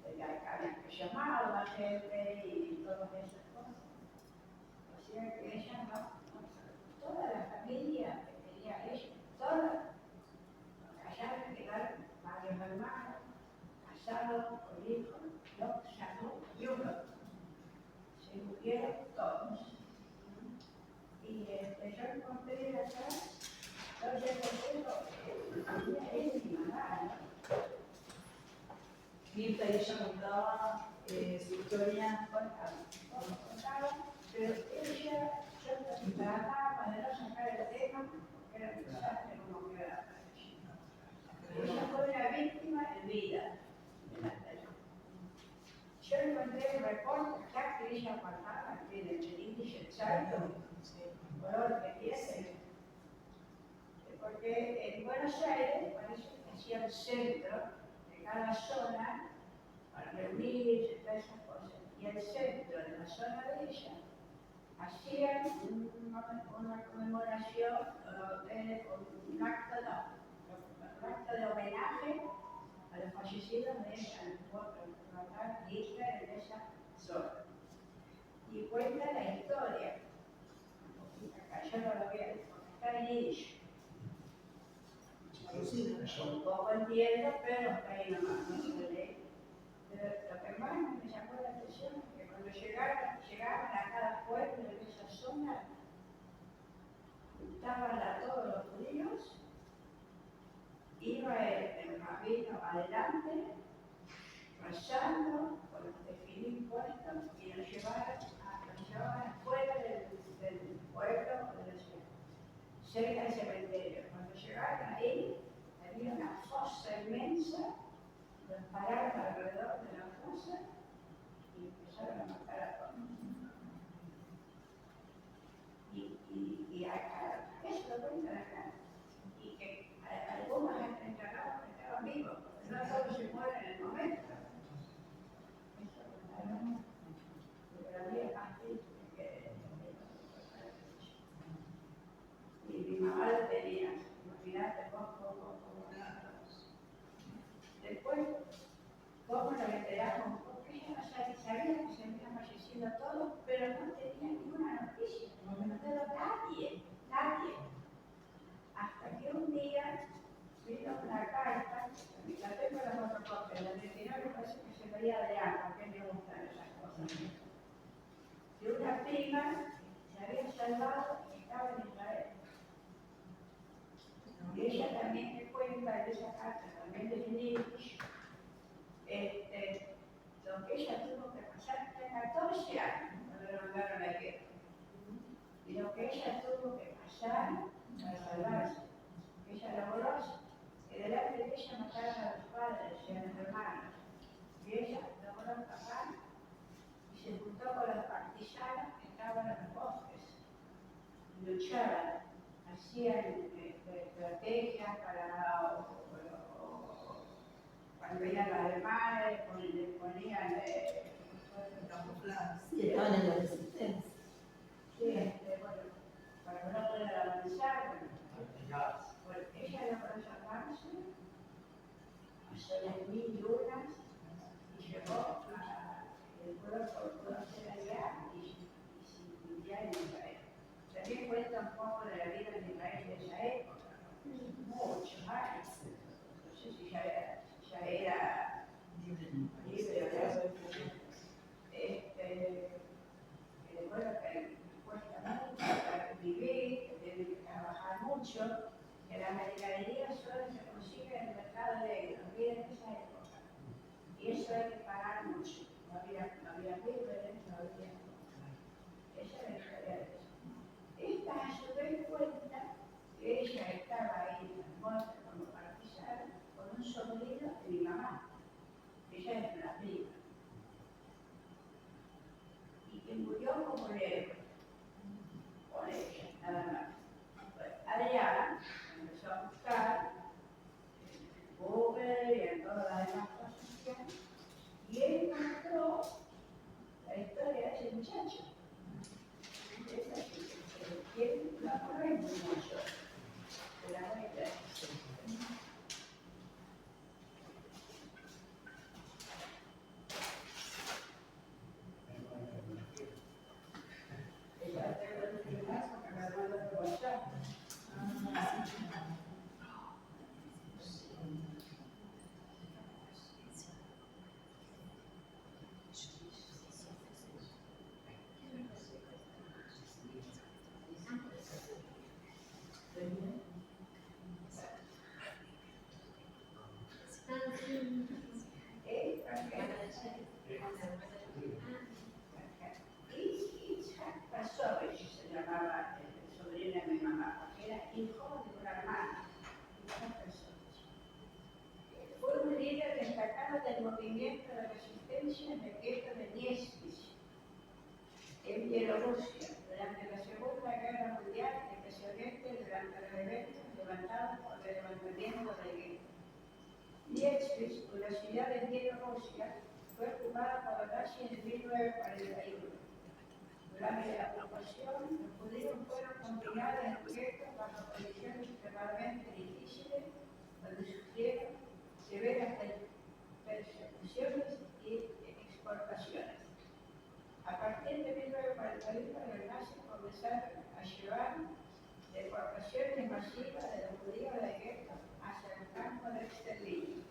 [SPEAKER 2] Había que llamar a la gente y todas esas cosas. O sea que ella no, toda la familia que tenía ella, toda, allá quedaron varios hermanos, casados, con hijos, no sacó y uno. Se murieron todos. Y yo encontré acá, entonces es mi mamá, ¿no?
[SPEAKER 8] Mirta, ella contaba su historia.
[SPEAKER 2] Contaba, pero ella, yo trataba de no sacar el tema, porque era un desastre como quedaba. Ella fue una víctima en vida de la talla. Yo encontré un reporte acá que ella guardaba en el índice Zeitung, el color que tiene, porque en Buenos Aires parece que hacía el centro de cada zona para reunirse y todas esas cosas. Y el centro de la zona de ella hacían una conmemoración, un acto de homenaje a los fallecidos de Hitler en esa zona. Y cuenta la historia. Acá yo no lo voy a decir, porque está en yiddish. Un poco entiendo, pero está ahí nomás, no se lee. Pero lo que más me llamó la atención es que cuando llegaban a cada pueblo de esa zona, estaban a todos los judíos, iba el rabino adelante, rezando, con los tefilín puestos, y los llevaban afuera del pueblo, de la ciudad, cerca del cementerio. Cuando llegaron ahí, había una fosa inmensa, los pararon alrededor de la fosa y empezaron a matar a todos. Y acá, eso lo cuentan acá, y que algunos enterrados que estaban vivos, porque no todos se mueren en el momento. Eso contaron, pero había parte que y mi mamá lo tenía, imagínate vos cómo nada. Después, ¿cómo nos enteramos? Porque ella no sabía que se habían fallecido todos, pero no tenía ninguna noticia, no tenía nadie. Hasta que un día vino una carta, la tengo en las fotocopias, la 19 parece que se veía de agua, que me gustan esas cosas. De una prima se había salvado y estaba en Israel. Y ella también me cuenta de esa carta, también de Yiddish, lo que ella tuvo que pasar 14 años cuando le mandaron a la guerra. y lo que ella tuvo que pasar para salvarse. Ella logró que delante de ella mataran a los padres y a los hermanos, y ella logró escapar y se juntó con los partisanos que estaban en los bosques, luchaban, hacían estrategias para cuando veían a los alemanes, le ponían
[SPEAKER 7] Sí, estaban en la resistencia.
[SPEAKER 2] bueno, para que no puedan avanzar, bueno, ella logró salvarse, hizo las 1001 y llegó a el pueblo pudo hacer allá y ya en Israel. También cuenta un poco de la vida de Israel de esa época, muchos años. No sé si ya era libre o no. Bueno, que cuesta mucho para vivir, que tiene que trabajar mucho, que la mercadería solo se consigue en el mercado negro, miren esa época. Y eso hay que pagar mucho. No había víveres, no había. Esa es la historia de eso. Esta a su vez cuenta que ella estaba ahí en Monte como partisana con un sobrino de mi mamá. Ella es una prima. Y que murió como negro. Con ella, nada más. Bueno, Adriana empezó a buscar en Google y en todas las demás cosas y él encontró la historia de ese muchacho. Es así, que él no corre mucho de la muerte. Ella te lo dice más porque me lo mandó por WhatsApp. Itzhak Pasovich se llamaba el sobrino de mi mamá, porque era hijo de una hermana. Itzhak Pasovich. Fue un líder destacado del movimiento de resistencia en el gueto de Niesvich, en Bielorrusia, durante la Segunda Guerra Mundial, especialmente durante los eventos levantados por el levantamiento del gueto. Niesvich, una ciudad de Bielorrusia, fue ocupada por los nazis en 1941. Durante la ocupación, los judíos fueron confinados en guetos bajo condiciones extremadamente difíciles, donde sufrieron severas persecuciones y exportaciones. A partir de 1941, los nazis comenzaron a llevar deportaciones masivas de los judíos de guetos hacia el campo de exterminio.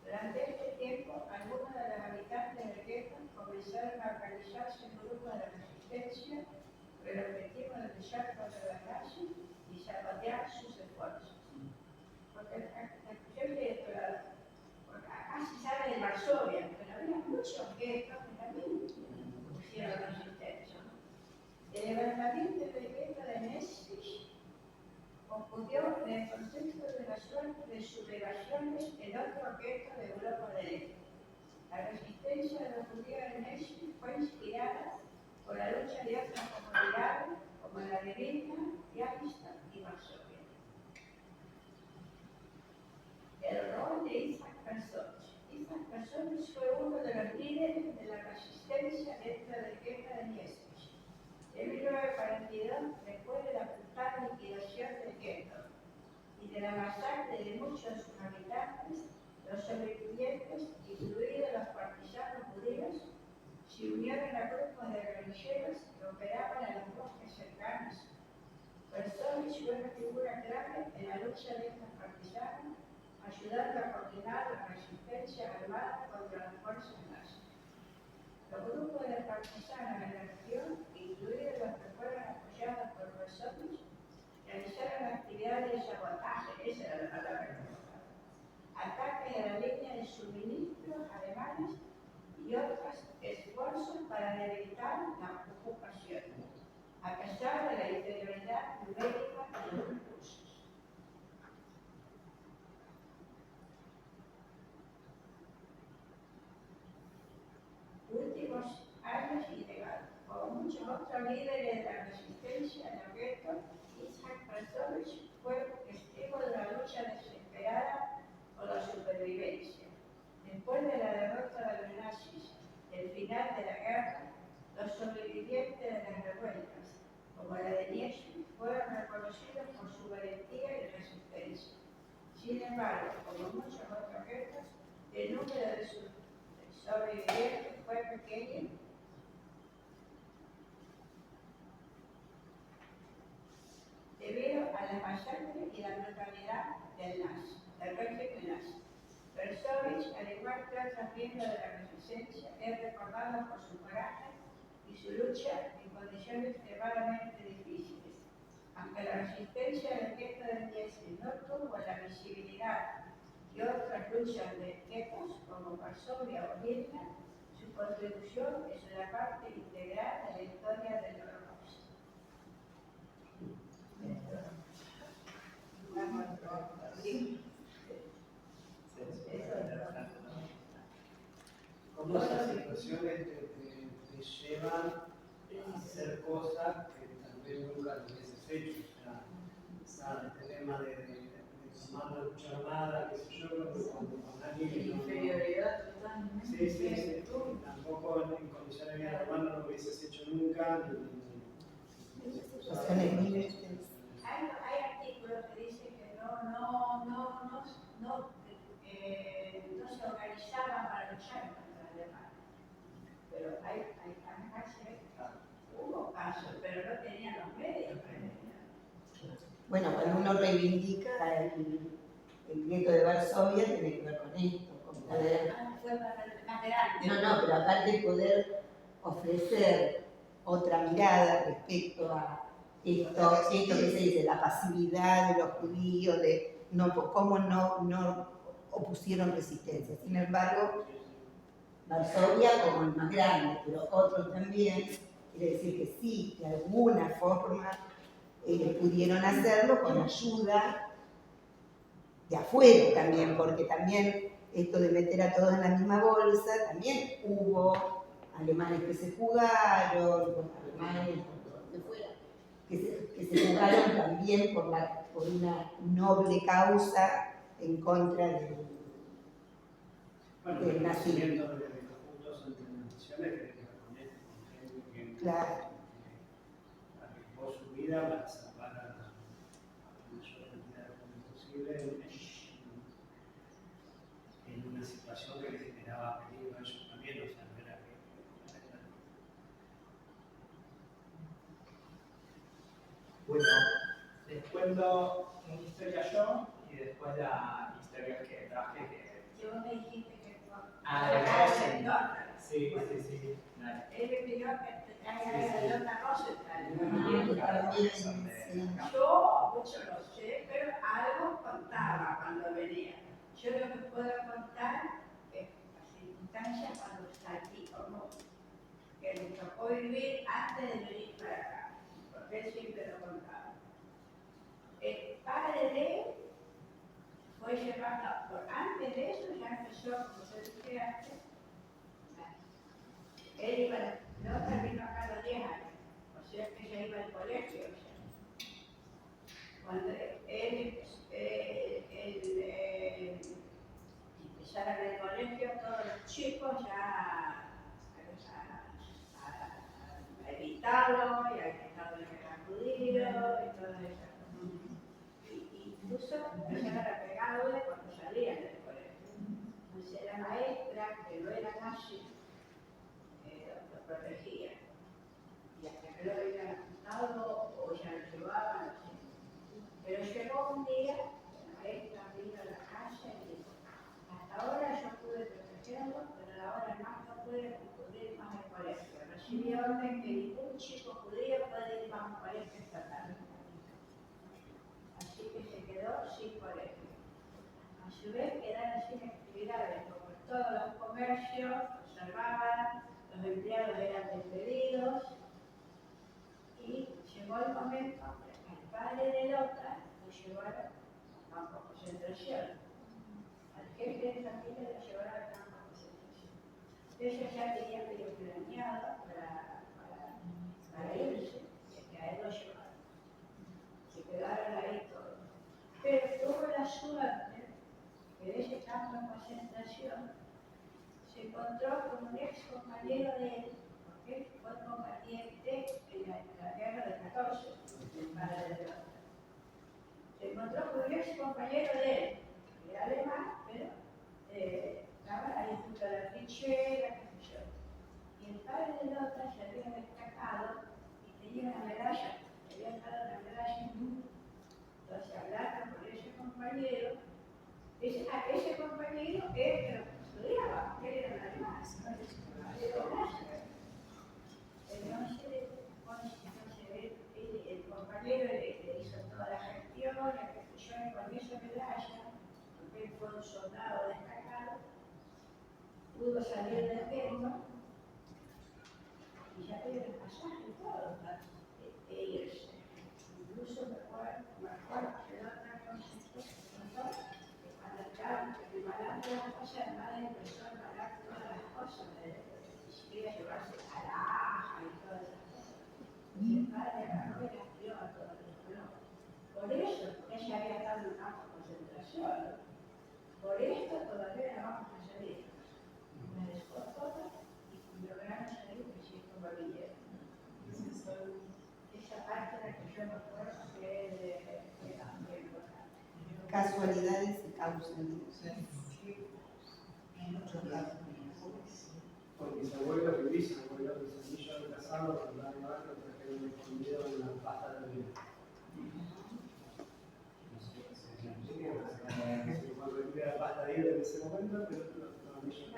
[SPEAKER 2] Durante este tiempo, algunos de los habitantes del gueto comenzaron a organizarse en grupos de resistencia con el objetivo de luchar contra los nazis y sabotear sus esfuerzos. Porque acá se sabe de Varsovia, pero había muchos guetos que también pusieron resistencia. El levantamiento del gueto de Niesvich ocurrió en el contexto de la suerte de sublevaciones en otro gueto de Europa del Este. La resistencia de los judíos de Niesvich fue inspirada por la lucha de otras comunidades como la de Vilna, Białystok y Varsovia. El rol de Itzhak Pasovich. Itzhak Pasovich fue uno de los líderes de la resistencia dentro del gueto de Niesvich. En 1942, después de la brutal liquidación del gueto y de la masacre de muchos de sus habitantes, los sobrevivientes, incluidos los partisanos judíos, se unieron a grupos de guerrilleros que operaban en los bosques cercanos. Pasovich fue una figura clave en la lucha de estos partisanos, ayudando a coordinar la resistencia armada contra las fuerzas nazis. Los grupos de partisanos en la región, incluidos los que fueron apoyados por Pasovich, realizaron actividades de sabotaje, esa era la palabra que usaba, ataques a la línea de suministros alemanes y otros esfuerzos para debilitar la ocupación. a pesar de la inferioridad numérica de los recursos. Últimos años y décadas, como muchos otros líderes de la resistencia en el gueto, Isaac Balsovich fue testigo de una lucha desesperada por la supervivencia. Después de la derrota de los nazis, el final de la guerra, los sobrevivientes de las revueltas, como la de Nietzsche, fueron reconocidos por su valentía y resistencia. Sin embargo, como muchas otras guerras, el número de sus sobrevivientes fue pequeño debido a la masacre y la brutalidad del régimen nazi. Balsovich, al igual que otros miembros de la resistencia, es recordado por su coraje y su lucha en condiciones extremadamente difíciles. Aunque la resistencia del gueto de Dresden no tuvo la visibilidad que otras luchas de guetos como Varsovia o Vilna, su contribución es una parte integral de la historia del Holocausto.
[SPEAKER 5] ¿Cómo esas situaciones te llevan a hacer cosas que tal vez nunca lo hubieses hecho? O sea, este tema de tomar la lucha armada, qué sé yo, cuando con alguien que no...
[SPEAKER 8] Inferioridad total.
[SPEAKER 5] Sí. Tampoco en condiciones de vida normal no lo hubieses hecho nunca.
[SPEAKER 7] Situaciones límites.
[SPEAKER 2] Hay artículos que dicen que no se organizaban para luchar contra el alemán. Pero hay hubo casos, pero no tenían los medios para ello.
[SPEAKER 7] Bueno, cuando uno reivindica el gueto de Varsovia, tiene que ver con esto, con poder.
[SPEAKER 2] Fue más grande.
[SPEAKER 7] No, pero aparte poder ofrecer otra mirada respecto a esto que se dice, la pasividad de los judíos, de cómo no opusieron resistencia. Sin embargo, Varsovia como el más grande, pero otros también, quiere decir que sí, de alguna forma pudieron hacerlo con ayuda de afuera también, porque también esto de meter a todos en la misma bolsa, también hubo alemanes que se jugaron, alemanes de fuera, que se jugaron también por una noble causa en contra del nazismo.
[SPEAKER 5] De los puntos entre las naciones que reconocen con gente que arriesgó su vida para salvar a la mayor cantidad de gente posible en una situación que les generaba peligro a ellos también, o sea, no era que...
[SPEAKER 1] Bueno, les cuento una historia yo y después la historia que traje que...
[SPEAKER 2] Yo me dijiste que
[SPEAKER 1] Sí.
[SPEAKER 2] Él me pidió que te traiga de Lota Rosenthal.
[SPEAKER 7] Sí.
[SPEAKER 2] Yo mucho no sé, pero algo contaba cuando venía. Yo lo que puedo contar es las circunstancias cuando está aquí, como que me tocó vivir antes de venir para acá, porque él siempre lo contaba. El padre de él fue llevando, antes de eso ya empezó, como se dije antes, él iba, no terminó acá a los 10 años, o sea que ya iba al colegio. O sea. Cuando él empezara en el colegio, todos los chicos ya a evitarlo y a evitarlo que era judío y todas esas cosas. Y incluso empezaron a pegarle cuando salían del colegio. Entonces la maestra, que no era nazi, lo protegía. Y hasta que lo habían apuntado o ya lo llevaban, no sé. Pero llegó un día, la maestra vino a la casa y dijo, hasta ahora yo pude protegerlo, pero ahora más no puede concurrir más al colegio. Recibí orden que ningún chico judío puede ir más al colegio esta tarde. Así que se quedó sin colegio. A su vez quedaron sin actividades, porque todos los comercios cerraban, los empleados eran despedidos y llegó el momento que al padre de Lota lo llevaron al campo de concentración. Al jefe de familia lo llevaron al campo de concentración. Ella ya tenía medio planeado para irse, que a él lo llevaron. Se quedaron ahí todos. Pero tuvo la suerte que de ese campo de concentración se encontró con un ex compañero de él, porque él fue combatiente en la guerra del 14, el padre de Lota. Se encontró con un ex compañero de él, que era alemán, pero estaba ahí junto a la trinchera, qué sé yo. Y el padre de Lota se había destacado y tenía una medalla, le habían dado una medalla hindú. Entonces hablaron con ese compañero, ese compañero es lo que estudiaba, él era un alemán, entonces el compañero le hizo toda la gestión, la construcción y con esa medalla, porque él fue un soldado destacado, pudo salir del gueto y ya tenía el pasaje y todo para irse. Incluso me acuerdo que la otra cosa que cuando estaban preparando las cosas, el padre empezó a pagar todas las cosas, si quería llevarse a la aja y todas esas cosas. Y el padre agarró y las tiró a todos los colores. Por eso, porque ella había estado en un campo de concentración, por esto todavía no vamos a salir. Me dejó todas y lograron salir que sí como vinieron. Esa parte de la que yo me acuerdo que es de la
[SPEAKER 7] Casualidades y causalidades.
[SPEAKER 2] en muchos casos.
[SPEAKER 5] Con mis abuelos y bisabuelos, mis anillos de casado, cuando andaban en barco, trajeron escondido en la pasta de vino. Cuando vendía la pasta de vino en ese momento, pero los anillos.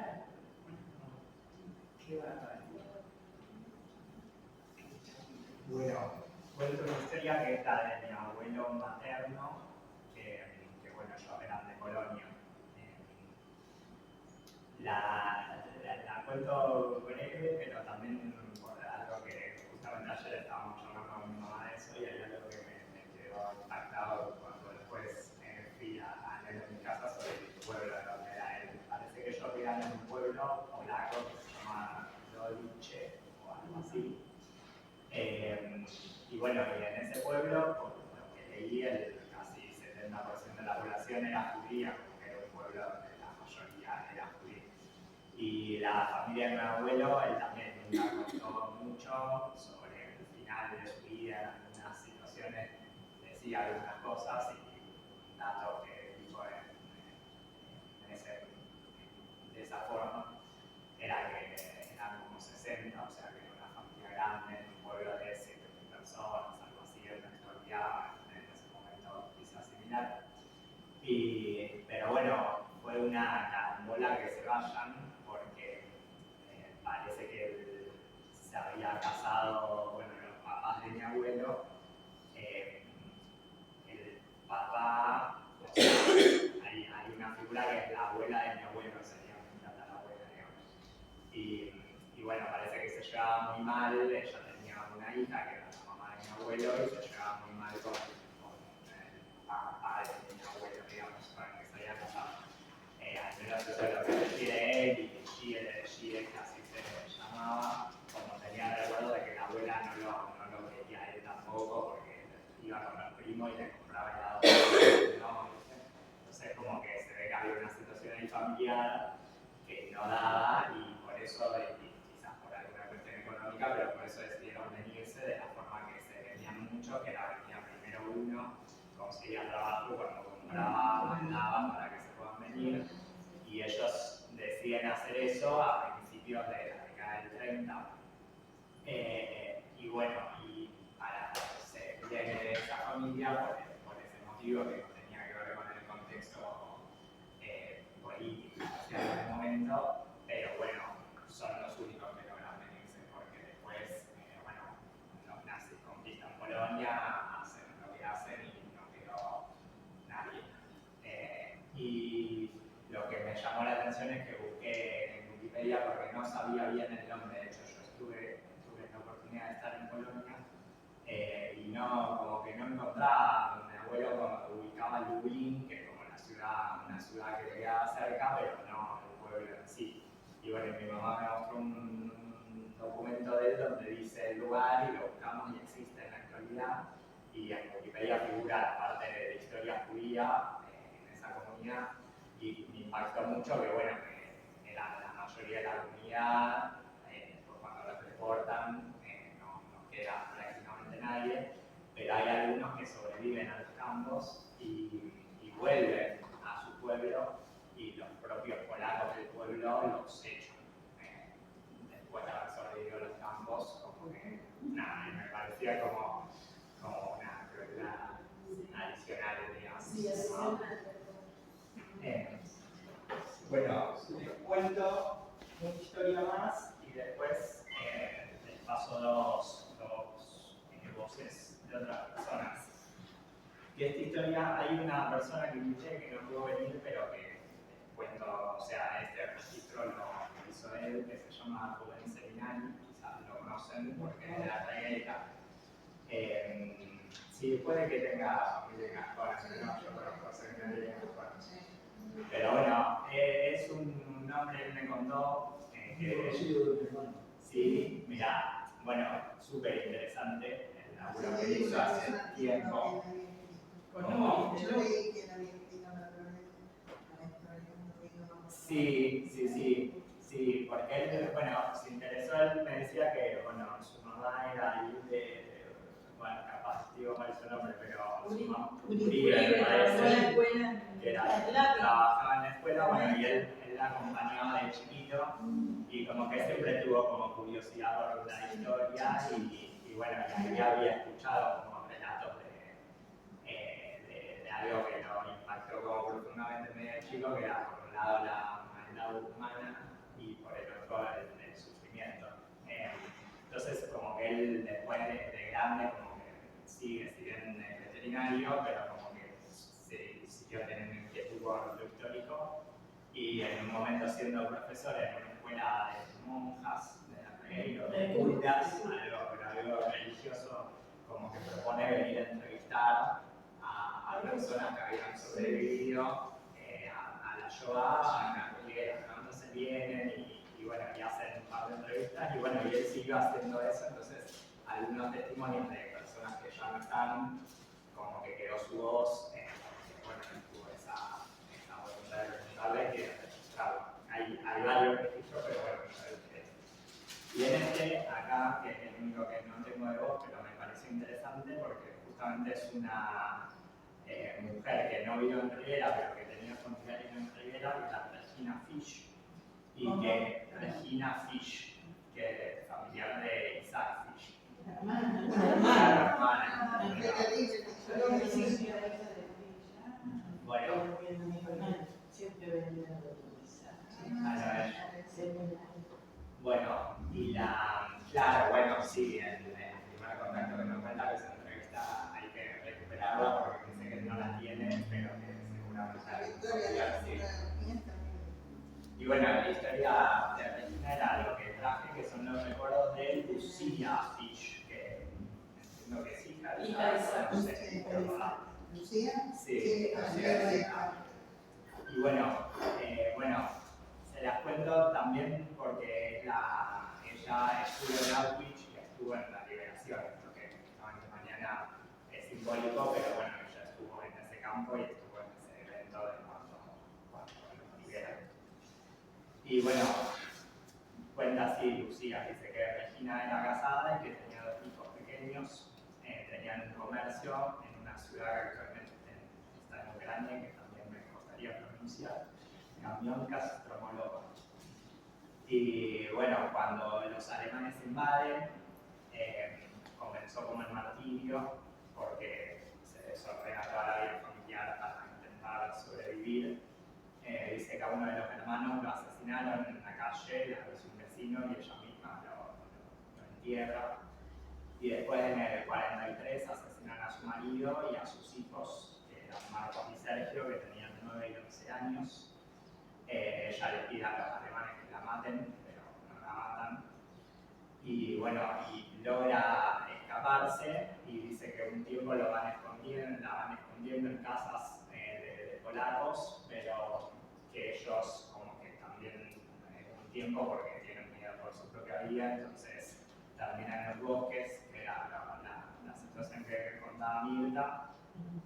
[SPEAKER 1] Qué barbaridad. Bueno, cuento una historia que es la de mi abuelo materno, que bueno, yo era de Colonia. La cuento breve, pero también por algo que justamente ayer estábamos hablando con mi mamá de eso, y hay algo que me quedó impactado cuando después fui a leer en mi casa sobre el pueblo de donde era él. Parece que ellos vivían en un pueblo polaco que se llama Dolice o algo así. Y bueno, y en ese pueblo, por lo que leí, casi 70% de la población era judía, porque era un pueblo donde la mayoría era judía. Y la familia de mi abuelo, él también nunca contó mucho sobre el final de su vida, en algunas situaciones decía algunas cosas, y un dato que dijo de esa forma era que eran como 60, o sea que era una familia grande, en un pueblo de 7.000 personas, algo así, en la actualidad, en ese momento quizás similar. Pero bueno, fue una carambola que se vayan, porque parece que él se había casado, bueno, los papás de mi abuelo, el papá, o sea, hay una figura que es la abuela de mi abuelo, sería mi tatarabuela, digamos. Y bueno, parece que se llevaba muy mal, ella tenía una hija que era la mamá de mi abuelo y se llevaba muy mal con el papá de mi abuelo, digamos, con el que se había casado. Al menos eso es lo que refiere él, y Gide, que así se llamaba, como tenía recuerdo de que la abuela no lo quería a él tampoco, porque iba con los primos y le compraba helado. ¿No? Entonces como que se ve que había una situación ahí familiar que no daba, y por eso, quizás por alguna cuestión económica, pero por eso decidieron venirse de la forma que se venían mucho, que era venía primero uno, conseguía trabajo, cuando compraba, mandaba para que se puedan venir, y ellos deciden hacer eso a principios de la década del 30. Y bueno, y para se viene de esa familia por ese motivo que no tenía que ver con el contexto político social en el momento, pero bueno, son los únicos que logran venirse, porque después, bueno, los nazis conquistan Polonia, hacen lo que hacen y no quedó nadie. Y lo que me llamó la atención es que busqué en Wikipedia porque no sabía bien el nombre. De hecho, yo tuve la oportunidad de estar en Polonia y no, como que no encontraba. Mi abuelo como ubicaba Lublin, que es como una ciudad que queda cerca, pero no el pueblo en sí. Y bueno, mi mamá me mostró un documento de él donde dice el lugar y lo buscamos y existe en la actualidad. Y en Wikipedia figura la parte de historia judía en esa comunidad. Y me impactó mucho que, bueno, que la mayoría de la comunidad, pues cuando los deportan, no queda prácticamente nadie, pero hay algunos que sobreviven a los campos y vuelven a su pueblo, y los propios polacos del pueblo los echan. Después de haber sobrevivido a los campos, como que, nada, me parecía como una crueldad adicional, digamos.
[SPEAKER 8] Sí, es
[SPEAKER 1] ¿no? Bueno, les cuento una historia más y después les paso dos voces de otras personas. Y esta historia, hay una persona que invité que no pudo venir, pero que les cuento, o sea, este registro lo hizo él, que se llama Rubén Seminari, quizás lo conocen porque es de la Regueira. Sí, puede que tenga familia en Ascona, no, yo conozco a Seminari en Ascona. Pero bueno, es un hombre, él me contó que... Sí, mira, bueno, súper interesante el laburo que hizo hace tiempo. ¿Cómo? Sí, porque él, bueno, se interesó, él me decía que, bueno, su mamá era ahí bueno, capaz digo mal su nombre, pero su mamá, Uribe, me parece, que trabajaba en la escuela, bueno, y él la acompañaba de chiquito, y como que siempre tuvo como curiosidad por la historia, y bueno, y ahí había escuchado como relatos de algo que lo impactó como profundamente medio chico, que era por un lado la maldad humana y por el otro el sufrimiento. Entonces como que él después de grande como que sigue siendo veterinario, pero como que se siguió teniendo inquietud por lo histórico, y en un momento siendo profesor en una escuela de monjas de la Regueira, de cultas, algo religioso, como que propone venir a entrevistar a personas que habían sobrevivido a la Shoah, en la Regueira, ¿no? Entonces vienen y bueno, y hacen un par de entrevistas, y bueno, y él siguió haciendo eso, entonces algunos testimonios de personas que ya no están, como que quedó su voz, porque bueno, tuvo esa voluntad de preguntarle que registrarlo. Hay varios registros, pero bueno, y en este, acá, que es el único que no tengo de voz, pero me pareció interesante porque justamente es una mujer que no vivió en Rivera, pero que tenía familiares en Rivera, que es la Regina Fish, y que Regina Fish, que es familiar de Isaac Fish. La hermana. Bueno. Bueno, y claro, bueno, sí, el primer contacto que me cuenta que esa entrevista hay que recuperarla porque sé que no la tiene, pero que seguramente la sí. Y bueno, la historia de Regina era lo que traje, que son los recuerdos de Lucía Fish, que entiendo que es hija de Isaac, no sé,
[SPEAKER 7] ¿Lucía?
[SPEAKER 1] Sí, Lucía es hija. Y bueno, se las cuento también porque ella estuvo en Auschwitz y estuvo en la liberación, lo que mañana es simbólico, pero bueno, ella estuvo en ese campo y estuvo en ese evento de cuando lo liberan. Y bueno, cuenta así Lucía, dice que Regina era casada y que tenía 2 hijos pequeños, tenían un comercio en una ciudad que actualmente está en Ucrania, que también me costaría pronunciar, Kamionkas Tromolova. Y bueno, cuando los alemanes invaden, comenzó como el martirio, porque se desordena toda la vida familiar para intentar sobrevivir. Dice que a uno de los hermanos lo asesinaron en la calle, la hizo un vecino y ella misma lo entierra. Y después en el 43 asesinan a su marido y a sus hijos, que eran Marcos y Sergio, que tenían 9 y 11 años. Ella le pide a los alemanes que la maten, pero no la matan. Y bueno, y logra escaparse y dice que tiempo la van escondiendo en casas de polacos, pero que ellos como que también un tiempo porque tienen miedo por su propia vida, entonces terminan en los bosques, que era la situación que contaba Mirta,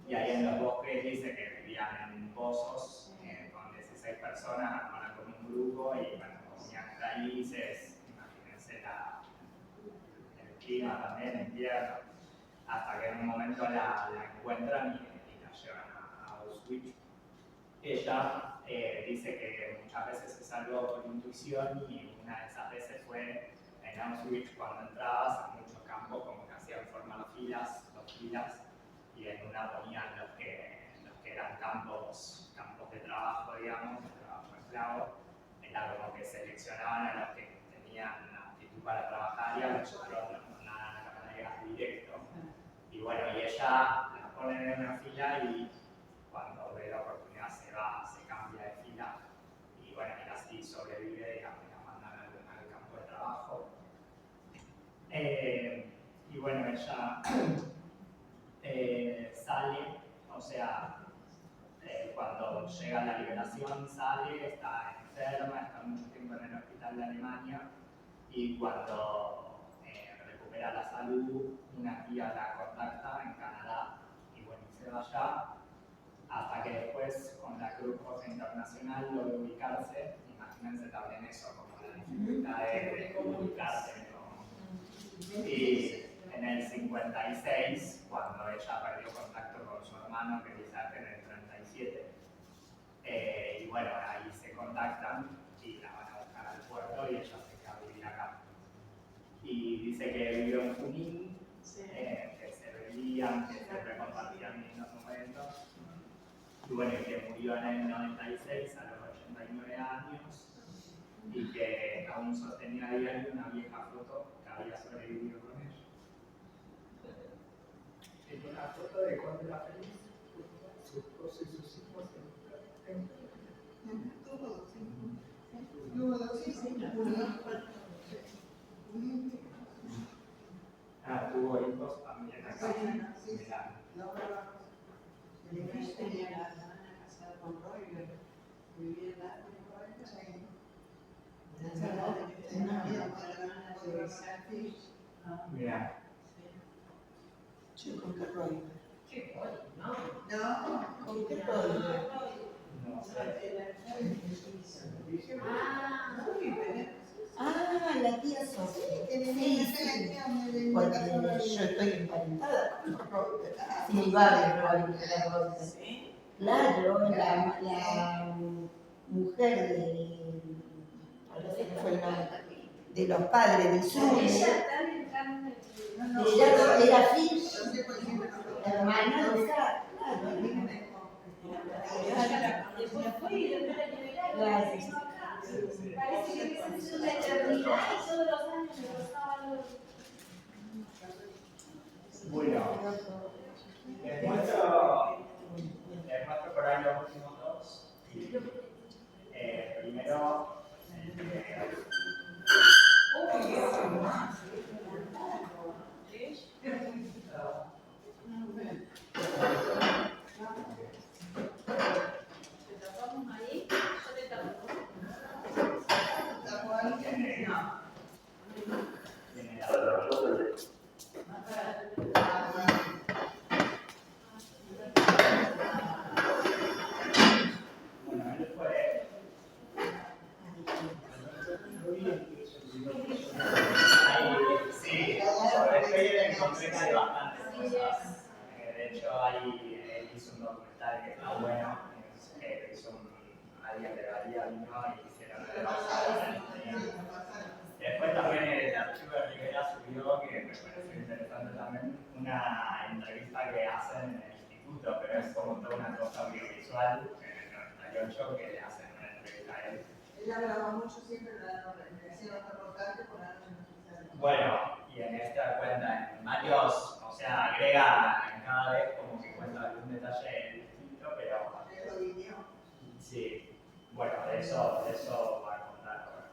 [SPEAKER 1] y ahí en los bosques dice que vivían en pozos con 16 personas, armaban como un grupo y bueno, comían raíces, imagínense el clima también, el invierno, hasta que en un momento la encuentran y la llevan a Auschwitz. Ella dice que muchas veces se salvó por intuición y una de esas veces fue en Auschwitz cuando entrabas a muchos campos como que hacían formar dos filas y en una ponían los que eran campos de trabajo, digamos, de trabajo esclavo, era como que seleccionaban a los que tenían aptitud para trabajar y a los otros los mandaban a la carrera directo. Y bueno, y ella la ponen en una fila y cuando ve la oportunidad se cambia de fila y bueno, y así sobrevive y la mandan al campo de trabajo. Y bueno, ella sale, o sea, cuando llega la liberación sale, está enferma, está mucho tiempo en el hospital de Alemania y cuando recupera la salud, una tía la contacta en Canadá y bueno, se va allá hasta que después con la Cruz Roja Internacional logra ubicarse. Imagínense también eso, como la dificultad de ubicarse, ¿no? Y en el 56, cuando ella perdió contacto con su hermano, que quizás en el 37, y bueno, ahí se contactan y la van a buscar al puerto y ella se queda a vivir acá. Y dice que vivió en Junín, que se veían, que siempre compartían lindos momentos. Y bueno, que murió en el 96 a los 89 años y que aún sostenía a diario una vieja foto que había sobrevivido con ella.
[SPEAKER 5] ¿Es una foto de cuando era feliz? Su esposo y sus hijos.
[SPEAKER 1] Tuvo hijos también acá. Mirá.
[SPEAKER 2] Después tenía la hermana casada con Roy, vivía en la
[SPEAKER 1] Mirá.
[SPEAKER 7] Yo con qué rollo.
[SPEAKER 4] Qué bueno, ¿no?
[SPEAKER 7] No, con qué rollo.
[SPEAKER 1] No sé.
[SPEAKER 7] La tía Sofía. Sí. Porque yo estoy emparentada con los Roy. Mi barrio Roy, la Roy. Claro, la mujer de. Ahora se me fue el nombre. De los padres de Sur. Ella era Fish, hermana de Sara.
[SPEAKER 4] Después fue y después la liberaron. Parece que hubiese sido una eternidad y todos los años me pasaban los.
[SPEAKER 1] Bueno, les muestro por ahí los últimos dos. Primero,
[SPEAKER 4] ¿Te tapamos ahí? Yo te tapo.
[SPEAKER 1] bueno, él fue. Sí, sobre Freire encontré que hay bastantes cosas. De hecho, él hizo un documental que está bueno. Hizo alguien de Bahía vino y hicieron después también el archivo de Rivera subió, que me pareció interesante también, una entrevista que hacen en el instituto, pero es como toda una cosa audiovisual en el 98 que le hacen una entrevista a él.
[SPEAKER 2] Ella hablaba mucho siempre de la hacía los reportajes por la noche.
[SPEAKER 1] Bueno, y en esta cuenta, en varios, o sea, agrega en cada vez como que cuenta algún detalle distinto, pero. Sí, bueno, de eso va a contar ahora.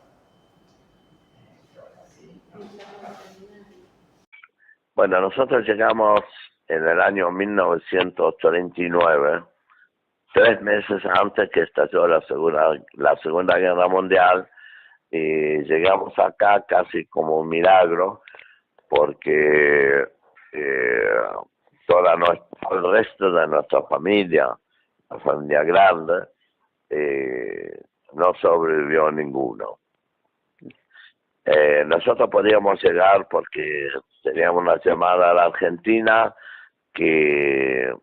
[SPEAKER 9] Bueno, nosotros llegamos en el año 1939, 3 meses antes que estalló la Segunda Guerra Mundial, y llegamos acá casi como un milagro, porque todo el resto de nuestra familia, la familia grande, no sobrevivió ninguno. Nosotros podíamos llegar porque teníamos una llamada a la Argentina que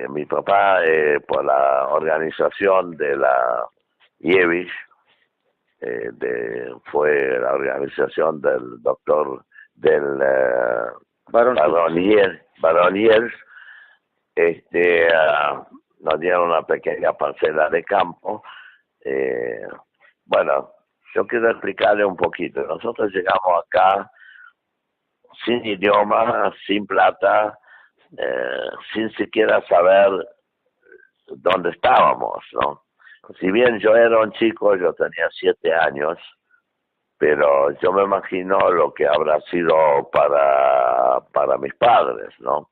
[SPEAKER 9] mi papá, por la organización de la IEVIS, fue la organización del doctor Baroniers, nos dieron una pequeña parcela de campo. Bueno, yo quiero explicarle un poquito. Nosotros llegamos acá sin idioma, sin plata, sin siquiera saber dónde estábamos, ¿no? Si bien yo era un chico, yo tenía 7 años, pero yo me imagino lo que habrá sido para mis padres, ¿no?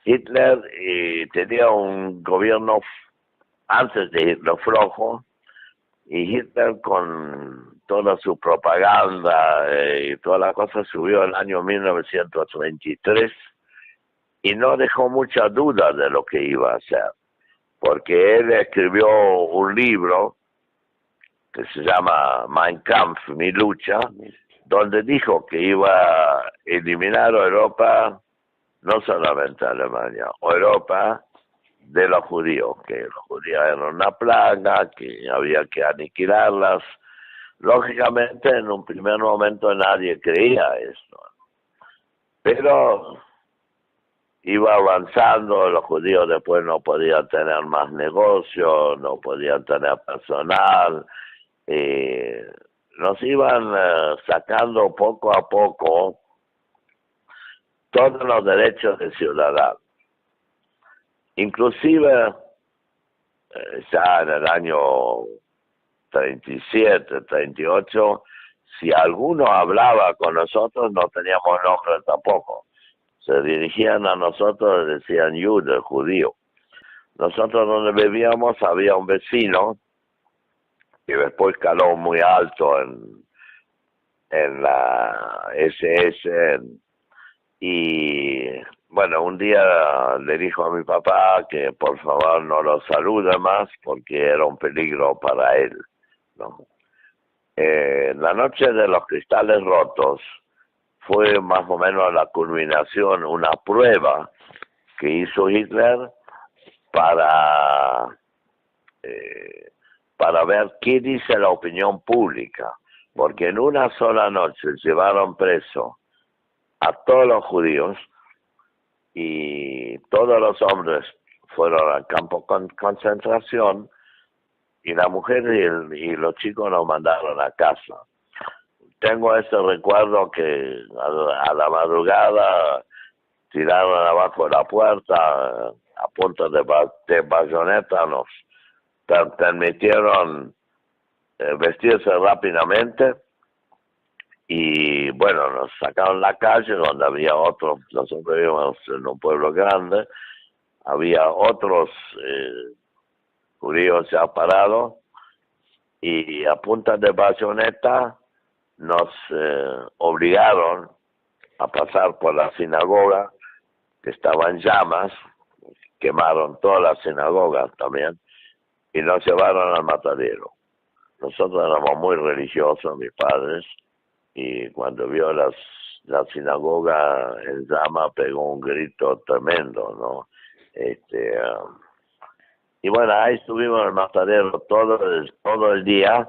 [SPEAKER 9] Hitler tenía un gobierno, antes de Hitler, flojo, y Hitler con toda su propaganda y toda la cosa subió en el año 1933 y no dejó mucha duda de lo que iba a hacer, porque él escribió un libro que se llama Mein Kampf, Mi Lucha, donde dijo que iba a eliminar a Europa, no solamente a Alemania, Europa, de los judíos, que los judíos eran una plaga, que había que aniquilarlas. Lógicamente, en un primer momento nadie creía eso, pero iba avanzando, los judíos después no podían tener más negocio, no podían tener personal, nos iban sacando poco a poco todos los derechos de ciudadanos. Inclusive, ya en el año 37, 38, si alguno hablaba con nosotros, no teníamos nombre tampoco. Se dirigían a nosotros y decían Jude, judío. Nosotros donde vivíamos había un vecino que después caló muy alto en la SS, y bueno, un día le dijo a mi papá que por favor no lo salude más porque era un peligro para él, ¿no? La noche de los cristales rotos fue más o menos la culminación, una prueba que hizo Hitler para ver qué dice la opinión pública, porque en una sola noche llevaron preso a todos los judíos y todos los hombres fueron al campo de concentración y la mujer y los chicos nos mandaron a casa. Tengo ese recuerdo que a la madrugada tiraron abajo la puerta a punta de bayoneta, nos permitieron vestirse rápidamente y bueno, nos sacaron a la calle donde había otros, nosotros vivíamos en un pueblo grande, había otros judíos ya parados y a punta de bayoneta nos obligaron a pasar por la sinagoga que estaba en llamas, quemaron toda la sinagoga también y nos llevaron al matadero. Nosotros éramos muy religiosos, mis padres, y cuando vio la sinagoga en llama pegó un grito tremendo, ¿no? Y bueno, ahí estuvimos en el matadero todo el día,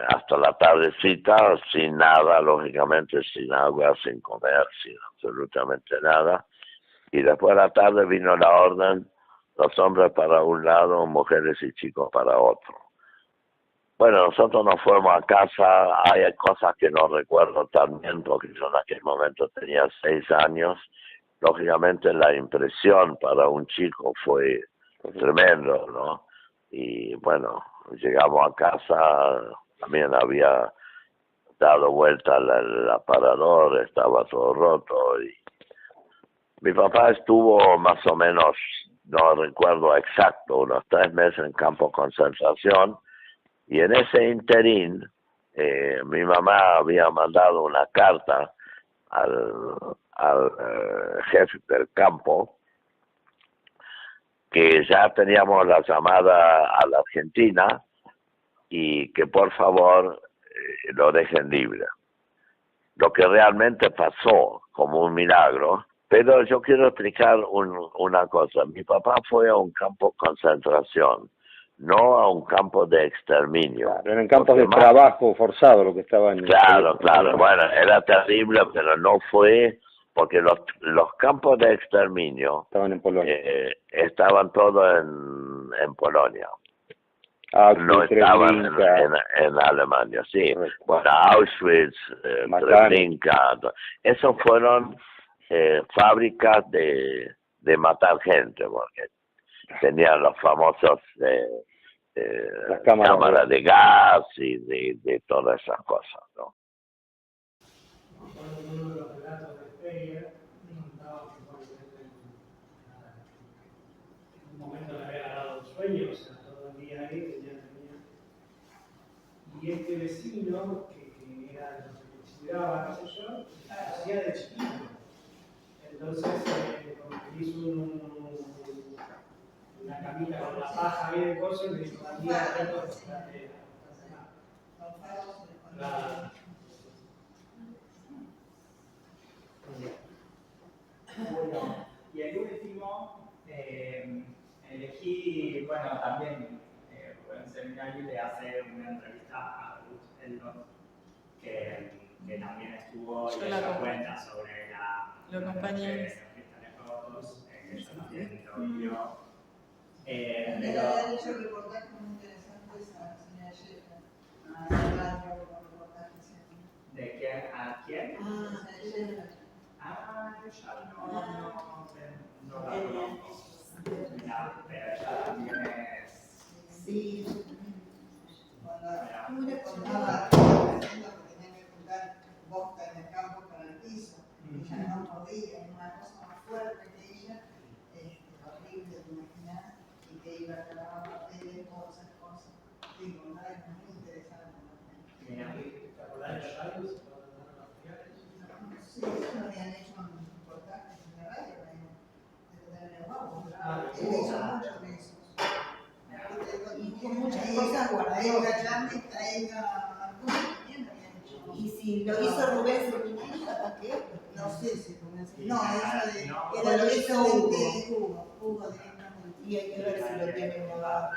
[SPEAKER 9] hasta la tardecita, sin nada, lógicamente, sin agua, sin comer, sin absolutamente nada. Y después de la tarde vino la orden, los hombres para un lado, mujeres y chicos para otro. Bueno, nosotros nos fuimos a casa, hay cosas que no recuerdo también, porque yo en aquel momento tenía 6 años. Lógicamente la impresión para un chico fue tremendo, ¿no? Y bueno, llegamos a casa, también había dado vuelta al aparador, estaba todo roto. Y mi papá estuvo más o menos, no recuerdo exacto, unos 3 meses en campo de concentración, y en ese interín mi mamá había mandado una carta al jefe del campo, que ya teníamos la llamada a la Argentina y que por favor lo dejen libre. Lo que realmente pasó como un milagro, pero yo quiero explicar una cosa. Mi papá fue a un campo de concentración, no a un campo de exterminio.
[SPEAKER 10] Eran campos de trabajo forzado lo que estaban.
[SPEAKER 9] Claro, bueno, era terrible, pero no fue, porque los campos de exterminio
[SPEAKER 10] estaban en Polonia.
[SPEAKER 9] Estaban todos en Polonia. No estaban en Alemania, sí.
[SPEAKER 10] Correcto.
[SPEAKER 9] Bueno, Auschwitz, Treblinka, esos fueron fábricas de matar gente, porque tenían los famosos
[SPEAKER 10] las cámaras
[SPEAKER 9] de gas y de todas esas cosas, ¿no?
[SPEAKER 5] Uno de los relatos de Speyer contaba que en un momento le había agarrado un sueño, o sea, todo el día ahí tenía. Y este vecino, que era de los que cuidaba, qué sé yo, hacía de chiquito. Entonces, hizo una camita con la paja ahí de cosas y le dijo, al día de tanto
[SPEAKER 1] Bueno, y el último, elegí, bueno, también en seminario le hace una entrevista a Ruth Eldon, que también estuvo y ella cuenta sobre
[SPEAKER 8] lo acompañé.
[SPEAKER 1] Los cristales rotos, que ella también lo vivió.
[SPEAKER 2] Me había dicho reportaje muy interesante esa señora Sheffer.
[SPEAKER 1] ¿De quién a quién? Ya no la conozco. Mira, pero ella también es...
[SPEAKER 2] Sí. Cuando me contaba que tenía que juntar boca en el campo para el piso, ella no podía, era una cosa más fuerte que ella, horrible, te imaginas, y que iba a grabar papeles, todas esas cosas. Digo, no, es muy interesante.
[SPEAKER 1] Mira,
[SPEAKER 5] ¿te acordás de los radios?
[SPEAKER 2] Sí, eso lo habían hecho en reportajes en la radio, él hizo muchos de esos. Y con muchas cosas guardadas.
[SPEAKER 7] Y si lo hizo Rubén Cervinelli, ¿para qué?
[SPEAKER 2] No sé si Rubén Cervinelli. No,
[SPEAKER 7] o
[SPEAKER 2] era
[SPEAKER 7] lo hizo Hugo.
[SPEAKER 2] Hugo directamente.
[SPEAKER 7] Y hay que ver si lo tiene grabado.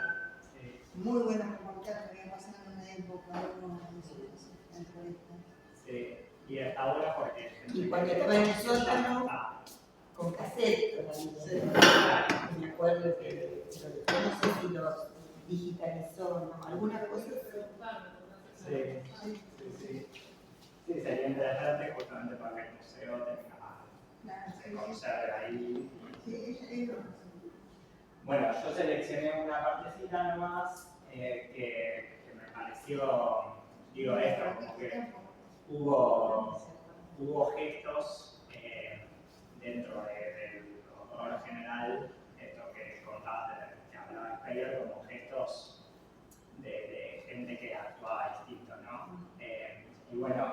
[SPEAKER 2] Muy buenos reportajes que pasan en una época,
[SPEAKER 1] sí, y está bueno porque...
[SPEAKER 7] Y cuando estaba en el sótano, con cassette me acuerdo que no sé si los digitalizó, ¿no? Alguna cosa.
[SPEAKER 1] Sí, sería interesante justamente para que el museo se conserve ahí. Bueno, yo seleccioné una partecita nomás que me pareció, digo esto, como que hubo gestos dentro del protocolo general, esto que contaba, que hablaba Speyer, como gestos de gente que actuaba distinto, ¿no? Y bueno,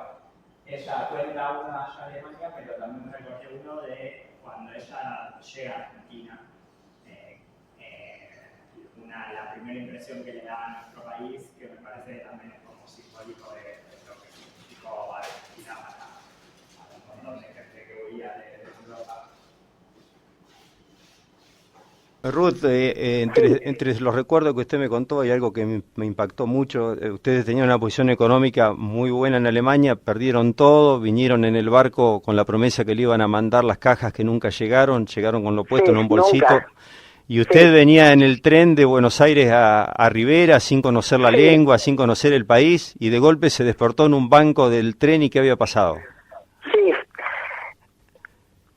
[SPEAKER 1] ella cuenta uno allá en Alemania, pero también recogí uno de cuando ella llega a Argentina. La primera impresión que le da a nuestro país, que me parece que también es como simbólico de lo que significó Argentina para un montón de gente que huía de Europa.
[SPEAKER 10] Ruth, entre los recuerdos que usted me contó hay algo que me impactó mucho. Ustedes tenían una posición económica muy buena en Alemania, perdieron todo, vinieron en el barco con la promesa que le iban a mandar las cajas que nunca llegaron con lo puesto en un bolsito. Nunca. Y usted venía en el tren de Buenos Aires a Rivera sin conocer la lengua, sin conocer el país, y de golpe se despertó en un banco del tren. ¿Y qué había pasado?
[SPEAKER 11] Sí.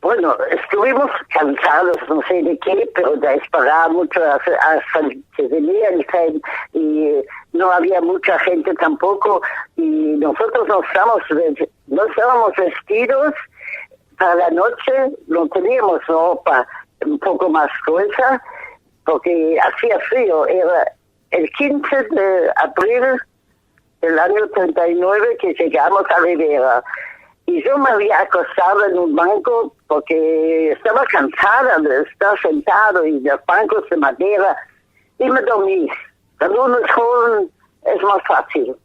[SPEAKER 11] Bueno, estuvimos cansados, no sé de qué, pero ya esperaba mucho hasta que venía el tren y no había mucha gente tampoco. y nosotros no estábamos vestidos para la noche, no teníamos ropa un poco más gruesa, porque hacía frío. Era el 15 de abril del año 39 que llegamos a Rivera. Y yo me había acostado en un banco porque estaba cansada de estar sentado y los bancos de madera, y me dormí. Cuando uno es joven es más fácil.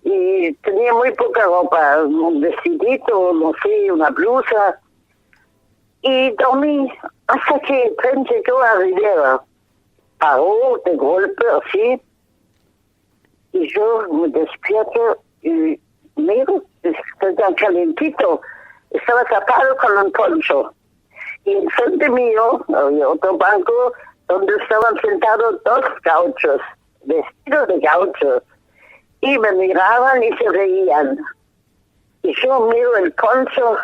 [SPEAKER 11] Y tenía muy poca ropa, un vestidito, no sé, una blusa. Y dormí hasta que el tren llegó a Rivera. Paró de golpe, así. Y yo me despierto y miro, está tan calentito. Estaba tapado con un poncho. Y enfrente mío había otro banco donde estaban sentados dos gauchos, vestidos de gauchos. Y me miraban y se reían. Y yo miro el poncho,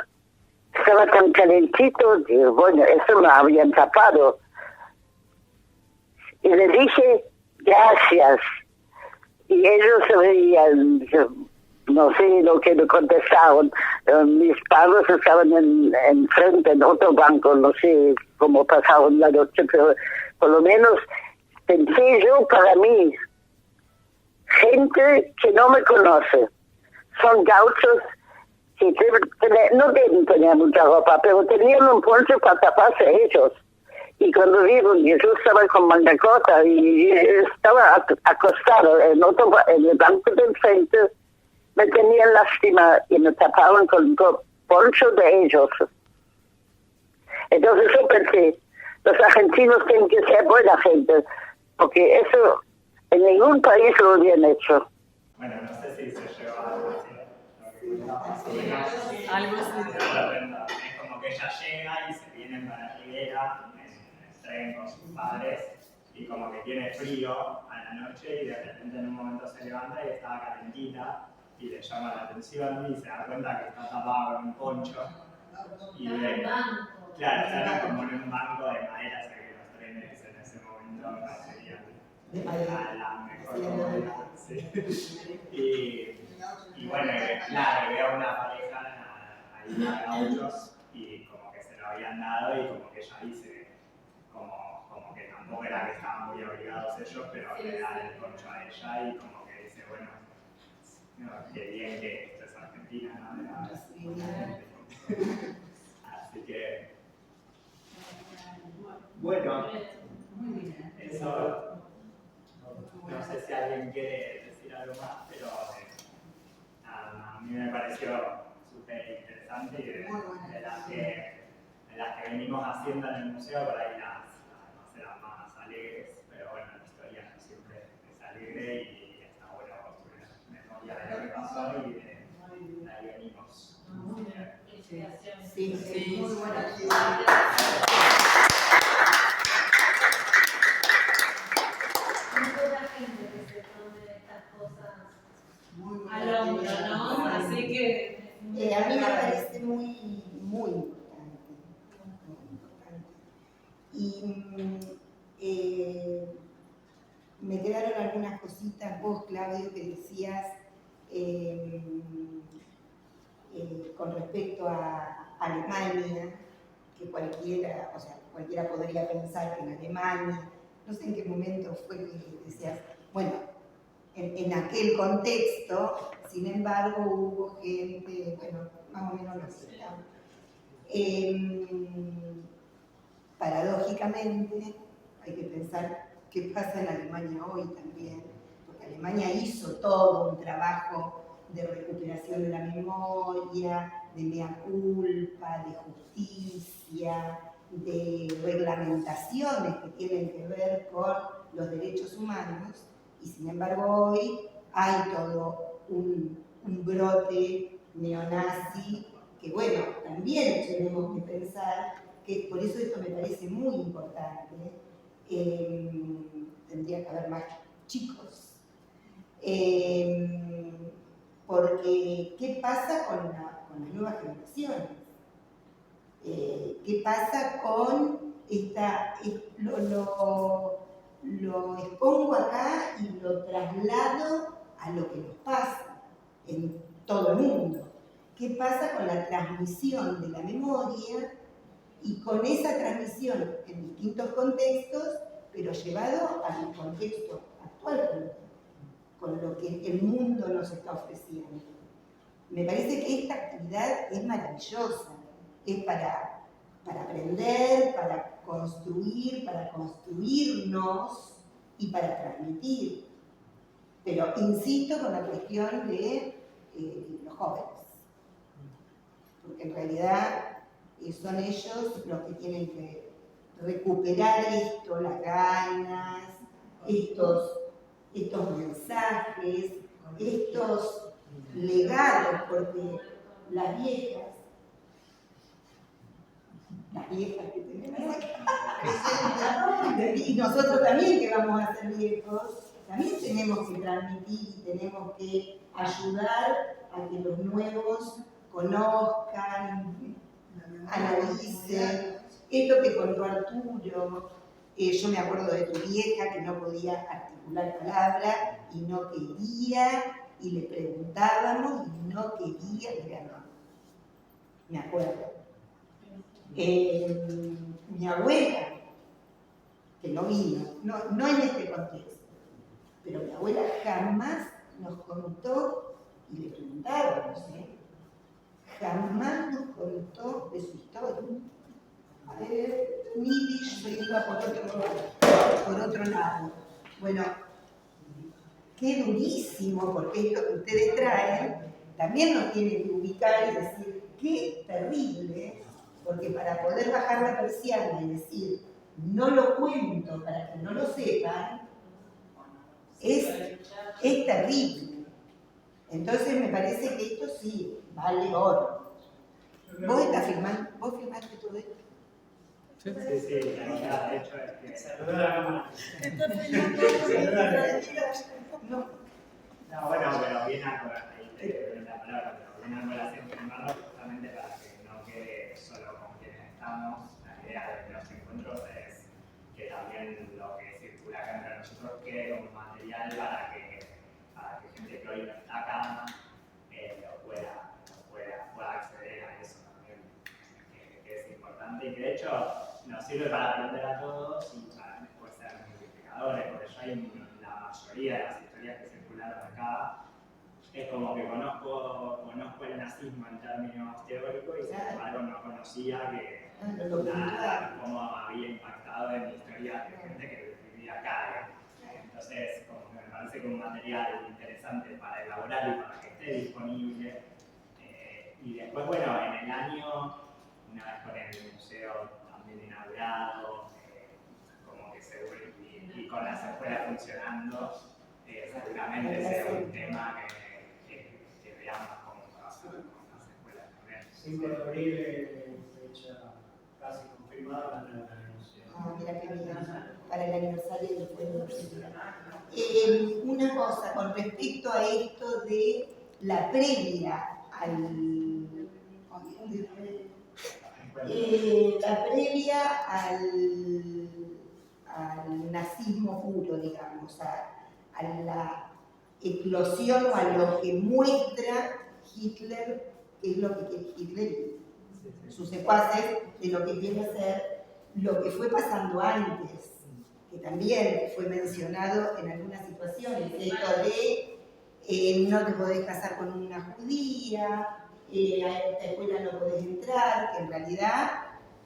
[SPEAKER 11] estaba tan calentito, digo, bueno, eso me habían tapado. Y le dije, gracias. Y ellos se reían. No sé lo que me contestaron. Mis padres estaban enfrente en otro banco, no sé cómo pasaron la noche, pero por lo menos pensé yo para mí, gente que no me conoce, son gauchos que no deben tener mucha ropa, pero tenían un poncho para taparse ellos. Y cuando vieron que yo estaba con manga corta y estaba acostado en el banco de enfrente, me tenían lástima y me tapaban con el poncho de ellos. Entonces yo pensé, los argentinos tienen que ser buena gente, porque eso en ningún país lo habían hecho.
[SPEAKER 1] Bueno, no sé si se lleva algo así, lo que contaba más o menos.
[SPEAKER 4] Algo así.
[SPEAKER 1] Es como que ella llega y se viene para Rivera en el tren con sus padres y como que tiene frío a la noche y de repente en un momento se levanta y está calentita y le llama la atención y se da cuenta que está tapado con un poncho. Y ve, claro, está como en un banco de madera, sé que los trenes en ese momento no serían la mejor comodidad. Sí. Y bueno, claro, veo una pareja ahí de gauchos y como que se lo habían dado y como que ella dice, como que tampoco era que estaban muy obligados ellos, pero le da el poncho a ella y como que dice, bueno, no, qué bien que esto es Argentina, ¿no? Así que, bueno, eso, no sé si alguien quiere decir algo más, pero a mí me pareció súper interesante y de las que venimos haciendo en el museo, por ahí no serán más alegres, pero bueno, la historia no siempre es alegre y está bueno construir memoria de lo que pasó y de ahí venimos.
[SPEAKER 7] Sí, muy buena.
[SPEAKER 4] Mucha gente que se tome estas cosas al hombro, ¿no? Así que...
[SPEAKER 7] A mí me parece muy importante. Y me quedaron algunas cositas, vos, Claudio, que decías con respecto a Alemania, que cualquiera podría pensar que en Alemania, no sé en qué momento fue que decías, bueno, en aquel contexto, sin embargo, hubo gente, bueno, más o menos lo citamos. Paradójicamente, hay que pensar qué pasa en Alemania hoy también, porque Alemania hizo todo un trabajo de recuperación de la memoria, de mea culpa, de justicia, de reglamentaciones que tienen que ver con los derechos humanos, y sin embargo hoy hay todo un brote neonazi que, bueno, también tenemos que pensar que, por eso esto me parece muy importante, tendría que haber más chicos, porque ¿qué pasa con las nuevas generaciones? ¿Qué pasa con esta, lo expongo acá y lo traslado a lo que nos pasa? en todo el mundo. ¿Qué pasa con la transmisión de la memoria y con esa transmisión en distintos contextos, pero llevado al contexto actual, con lo que el mundo nos está ofreciendo? Me parece que esta actividad es maravillosa, es para aprender, para construir, para construirnos y para transmitir. Pero insisto con la cuestión de los jóvenes, porque en realidad son ellos los que tienen que recuperar esto, las ganas, estos mensajes, estos legados, porque las viejas que tenemos acá, y nosotros también que vamos a ser viejos, también tenemos que transmitir y tenemos que ayudar a que los nuevos conozcan, analicen. Esto que contó Arturo, yo me acuerdo de tu vieja que no podía articular palabra y no quería, y le preguntábamos y no quería, mira, no, me acuerdo. Mi abuela, que no vino, no en este contexto, pero mi abuela jamás nos contó, y le preguntábamos, jamás nos contó de su historia. Yiddish se iba por otro lado. Bueno, qué durísimo, porque esto que ustedes traen también nos tiene que ubicar y decir, qué terrible, porque para poder bajar la persiana y decir, no lo cuento para que no lo sepan, es terrible. Entonces me parece que esto sí vale oro. ¿Vos estás filmando? ¿Vos filmaste todo esto?
[SPEAKER 1] Sí, la idea de hecho es que
[SPEAKER 5] Saluda a la cámara.
[SPEAKER 1] no, bueno, pero viene a ahí te doy la palabra, pero viene a colación filmarlo justamente para que no quede solo con quienes estamos. La idea de los encuentros es que también lo que circula acá entre nosotros quede como material para que gente que hoy no está acá pueda acceder a eso también, que es importante y que de hecho nos sirve para aprender a todos y para después ser multiplicadores, porque yo hay la mayoría de las historias que circularon acá, es como que conozco el nazismo en términos teóricos y sin embargo no conocía cómo había impactado en la historia de gente que vivía acá. Entonces, como que me parece que un material interesante para elaborar y para que esté disponible. Y después, bueno, en el año, una vez con el museo también inaugurado, como que seguro, y con las escuelas funcionando, seguramente sea un tema que veamos cómo trabajar con las escuelas también.
[SPEAKER 5] 5 de abril, fecha casi confirmada para el museo.
[SPEAKER 7] Mira qué bien, para el aniversario del pueblo. Una cosa con respecto a esto de la previa al nazismo puro, digamos, a la eclosión o a lo que muestra Hitler, que es lo que quiere Hitler y sus secuaces, de lo que quiere hacer, lo que fue pasando antes, que también fue mencionado en algunas situaciones, esto de no te podés casar con una judía, a esta escuela no podés entrar, que en realidad,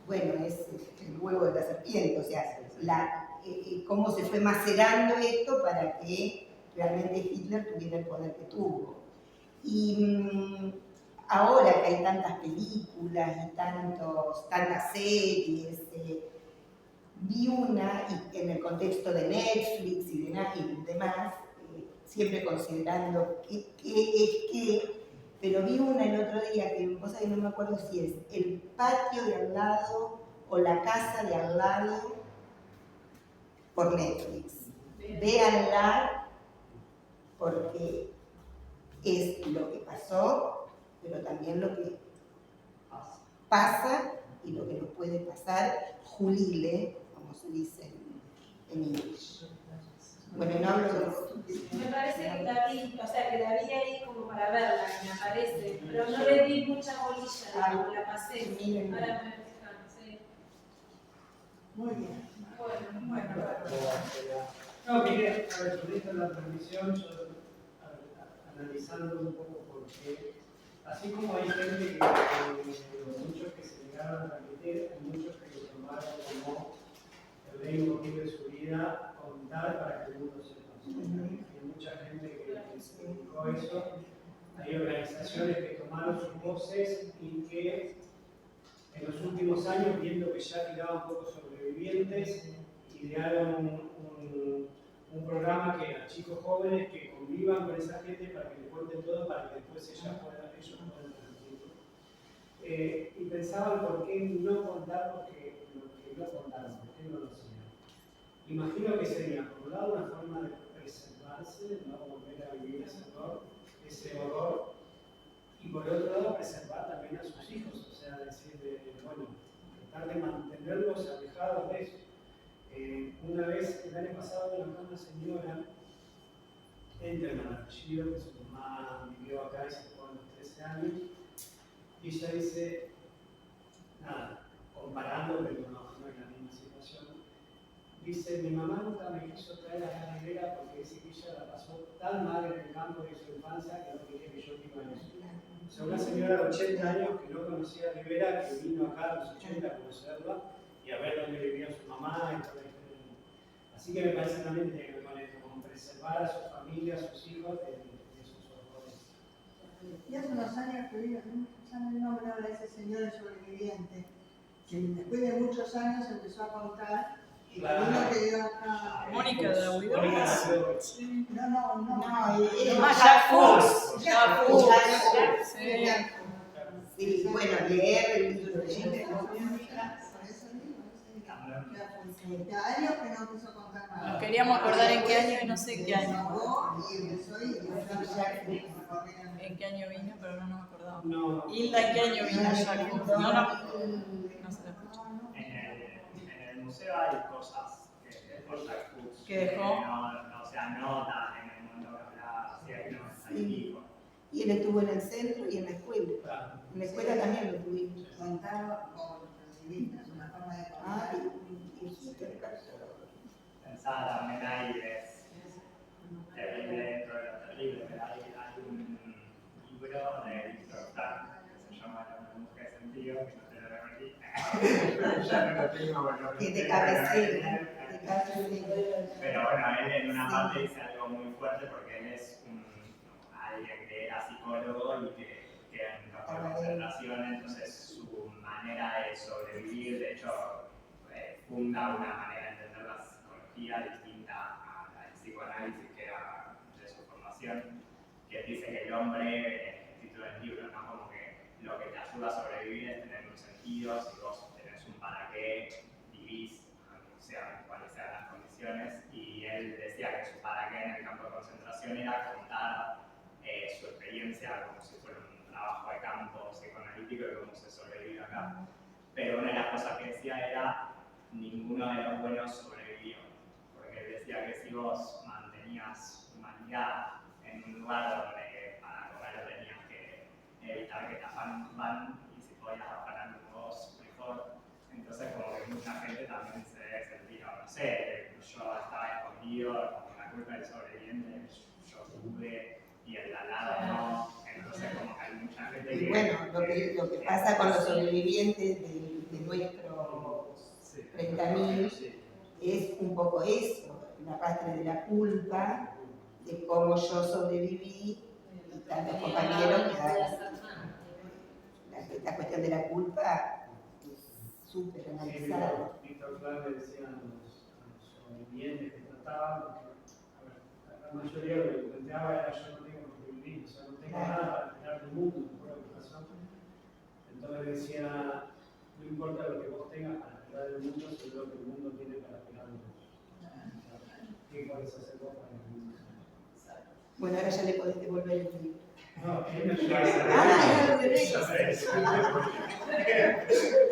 [SPEAKER 7] bueno, es el huevo de la serpiente, o sea, cómo se fue macerando esto para que realmente Hitler tuviera el poder que tuvo. Y ahora que hay tantas películas y tantas series, vi una, y en el contexto de Netflix y demás, siempre considerando qué es qué, pero vi una el otro día que cosa que no me acuerdo si es el patio de al lado o la casa de al lado por Netflix. Véanla porque es lo que pasó, pero también lo que pasa y lo que nos puede pasar, Julile, como se dice en inglés. Bueno, no hablo de...
[SPEAKER 4] Me parece que la vi, o sea, que la vi ahí como para verla, que me aparece, pero no le di mucha bolilla, la pasé. Ahora me fijan, sí.
[SPEAKER 2] Muy bien.
[SPEAKER 4] Bueno,
[SPEAKER 5] No, quería, a ver, con esto de la transmisión, yo analizando un poco porque, así como hay gente muchos que se llegaron a transmitir, hay muchos que lo tomaron como el leitmotiv de su vida, contar para que el mundo sepa. Hay mucha gente que dedicó eso, hay organizaciones que tomaron sus voces y que en los últimos años, viendo que ya quedaban pocos sobrevivientes, idearon un programa que a chicos jóvenes que convivan con esa gente para que les cuenten todo, para que después ellos puedan transmitirlo. Y pensaban por qué no contar lo que no contaron, por qué no lo hacían. Imagino que sería, por un lado, una forma de preservarse, no volver a vivir ese horror, y por otro lado, preservar también a sus hijos, o sea, decir, bueno, tratar de mantenerlos alejados de eso. Una vez, el año pasado, vino acá una señora, Enterman apellido, que su mamá vivió acá y se fue a los 13 años, y ella dice, nada, comparando, pero no es la misma situación, dice, mi mamá nunca me quiso traer a la Rivera porque dice que ella la pasó tan mal en el campo de su infancia que no quería que yo viva en eso. O sea, una señora de 80 años que no conocía a Rivera, que vino acá a los 80 a conocerla y a ver dónde vivía su mamá y todo esto. Así que me parece también que tiene que ver con esto, como preservar a su familia, a sus hijos de esos horrores.
[SPEAKER 2] Y hace unos años que vino, ya no nombraba a ese señor sobreviviente, que después de muchos años empezó a contar y uno que dio acá.
[SPEAKER 8] Mónica de la Huidó.
[SPEAKER 2] Sí. No,
[SPEAKER 7] Sí, bueno, leer el libro de
[SPEAKER 2] años que no quiso contar nada.
[SPEAKER 8] Nos queríamos acordar en qué año y no sé en qué año. En qué año vino, pero no nos acordamos.
[SPEAKER 5] No.
[SPEAKER 8] Hilda, ¿en qué año vino ya? No se la escuchó.
[SPEAKER 1] En el museo hay cosas que dejó Jack Fuchs,
[SPEAKER 8] ¿Qué dejó?
[SPEAKER 1] o sea, notas en el mundo que hablaba, así hay 90 y pico.
[SPEAKER 7] Y él estuvo en el centro y en la escuela. En la escuela también lo tuvimos.
[SPEAKER 2] Contaba con divinas, una forma de contar.
[SPEAKER 1] Pensaba también ahí, es terrible dentro de lo terrible, pero hay un libro de Víctor Frank que se llama La burbuja de sentido, que no te lo repetí. Ya no lo tengo porque lo
[SPEAKER 7] Que de
[SPEAKER 1] pensé,
[SPEAKER 7] cabecera.
[SPEAKER 1] pero bueno, él en una parte dice algo muy fuerte porque él es alguien que era psicólogo y que en campo de concentración, entonces su manera de sobrevivir, de hecho, funda una manera de entender la psicología distinta a la del psicoanálisis que era de su formación, que dice que el hombre, el título del libro, ¿no? Como que lo que te ayuda a sobrevivir es tener un sentido, si vos tenés un para qué, vivís, sea cuáles sean las condiciones, y él decía que su para qué en el campo de concentración era contar su experiencia como si fuera un trabajo de campo psicoanalítico y cómo se sobrevive acá. Pero una de las cosas que decía era ninguno de los buenos sobrevivió, porque él decía que si vos mantenías humanidad en un lugar donde para comer tenías que evitar que te afanan y si podías afanar vos mejor, entonces como que mucha gente también se sentía, no sé, yo estaba escondido por la culpa del sobreviviente, yo pude y el de al lado no, entonces como que hay mucha gente que...
[SPEAKER 7] Y bueno, lo que pasa con los sobrevivientes de nuestros 30.000 es un poco eso, el arrastre de la culpa, de cómo yo sobreviví y tantos compañeros quedaron. La cuestión de la culpa es súper analizada.
[SPEAKER 5] Víctor Frank le decía a los sobrevivientes que trataban, porque la mayoría de lo que planteaba era yo no tengo por qué vivir, o sea, no tengo nada para esperar del mundo, por lo que pasó. Entonces decía, no importa lo que vos tengas para esperar del mundo, sino lo que el mundo tiene para esperar de vos. ¿Qué podés hacer vos para el mundo?
[SPEAKER 7] Bueno, ahora ya le podés devolver el libro.
[SPEAKER 5] No, él me ayuda a
[SPEAKER 7] Ah, ya lo
[SPEAKER 5] hacer.
[SPEAKER 7] tenés.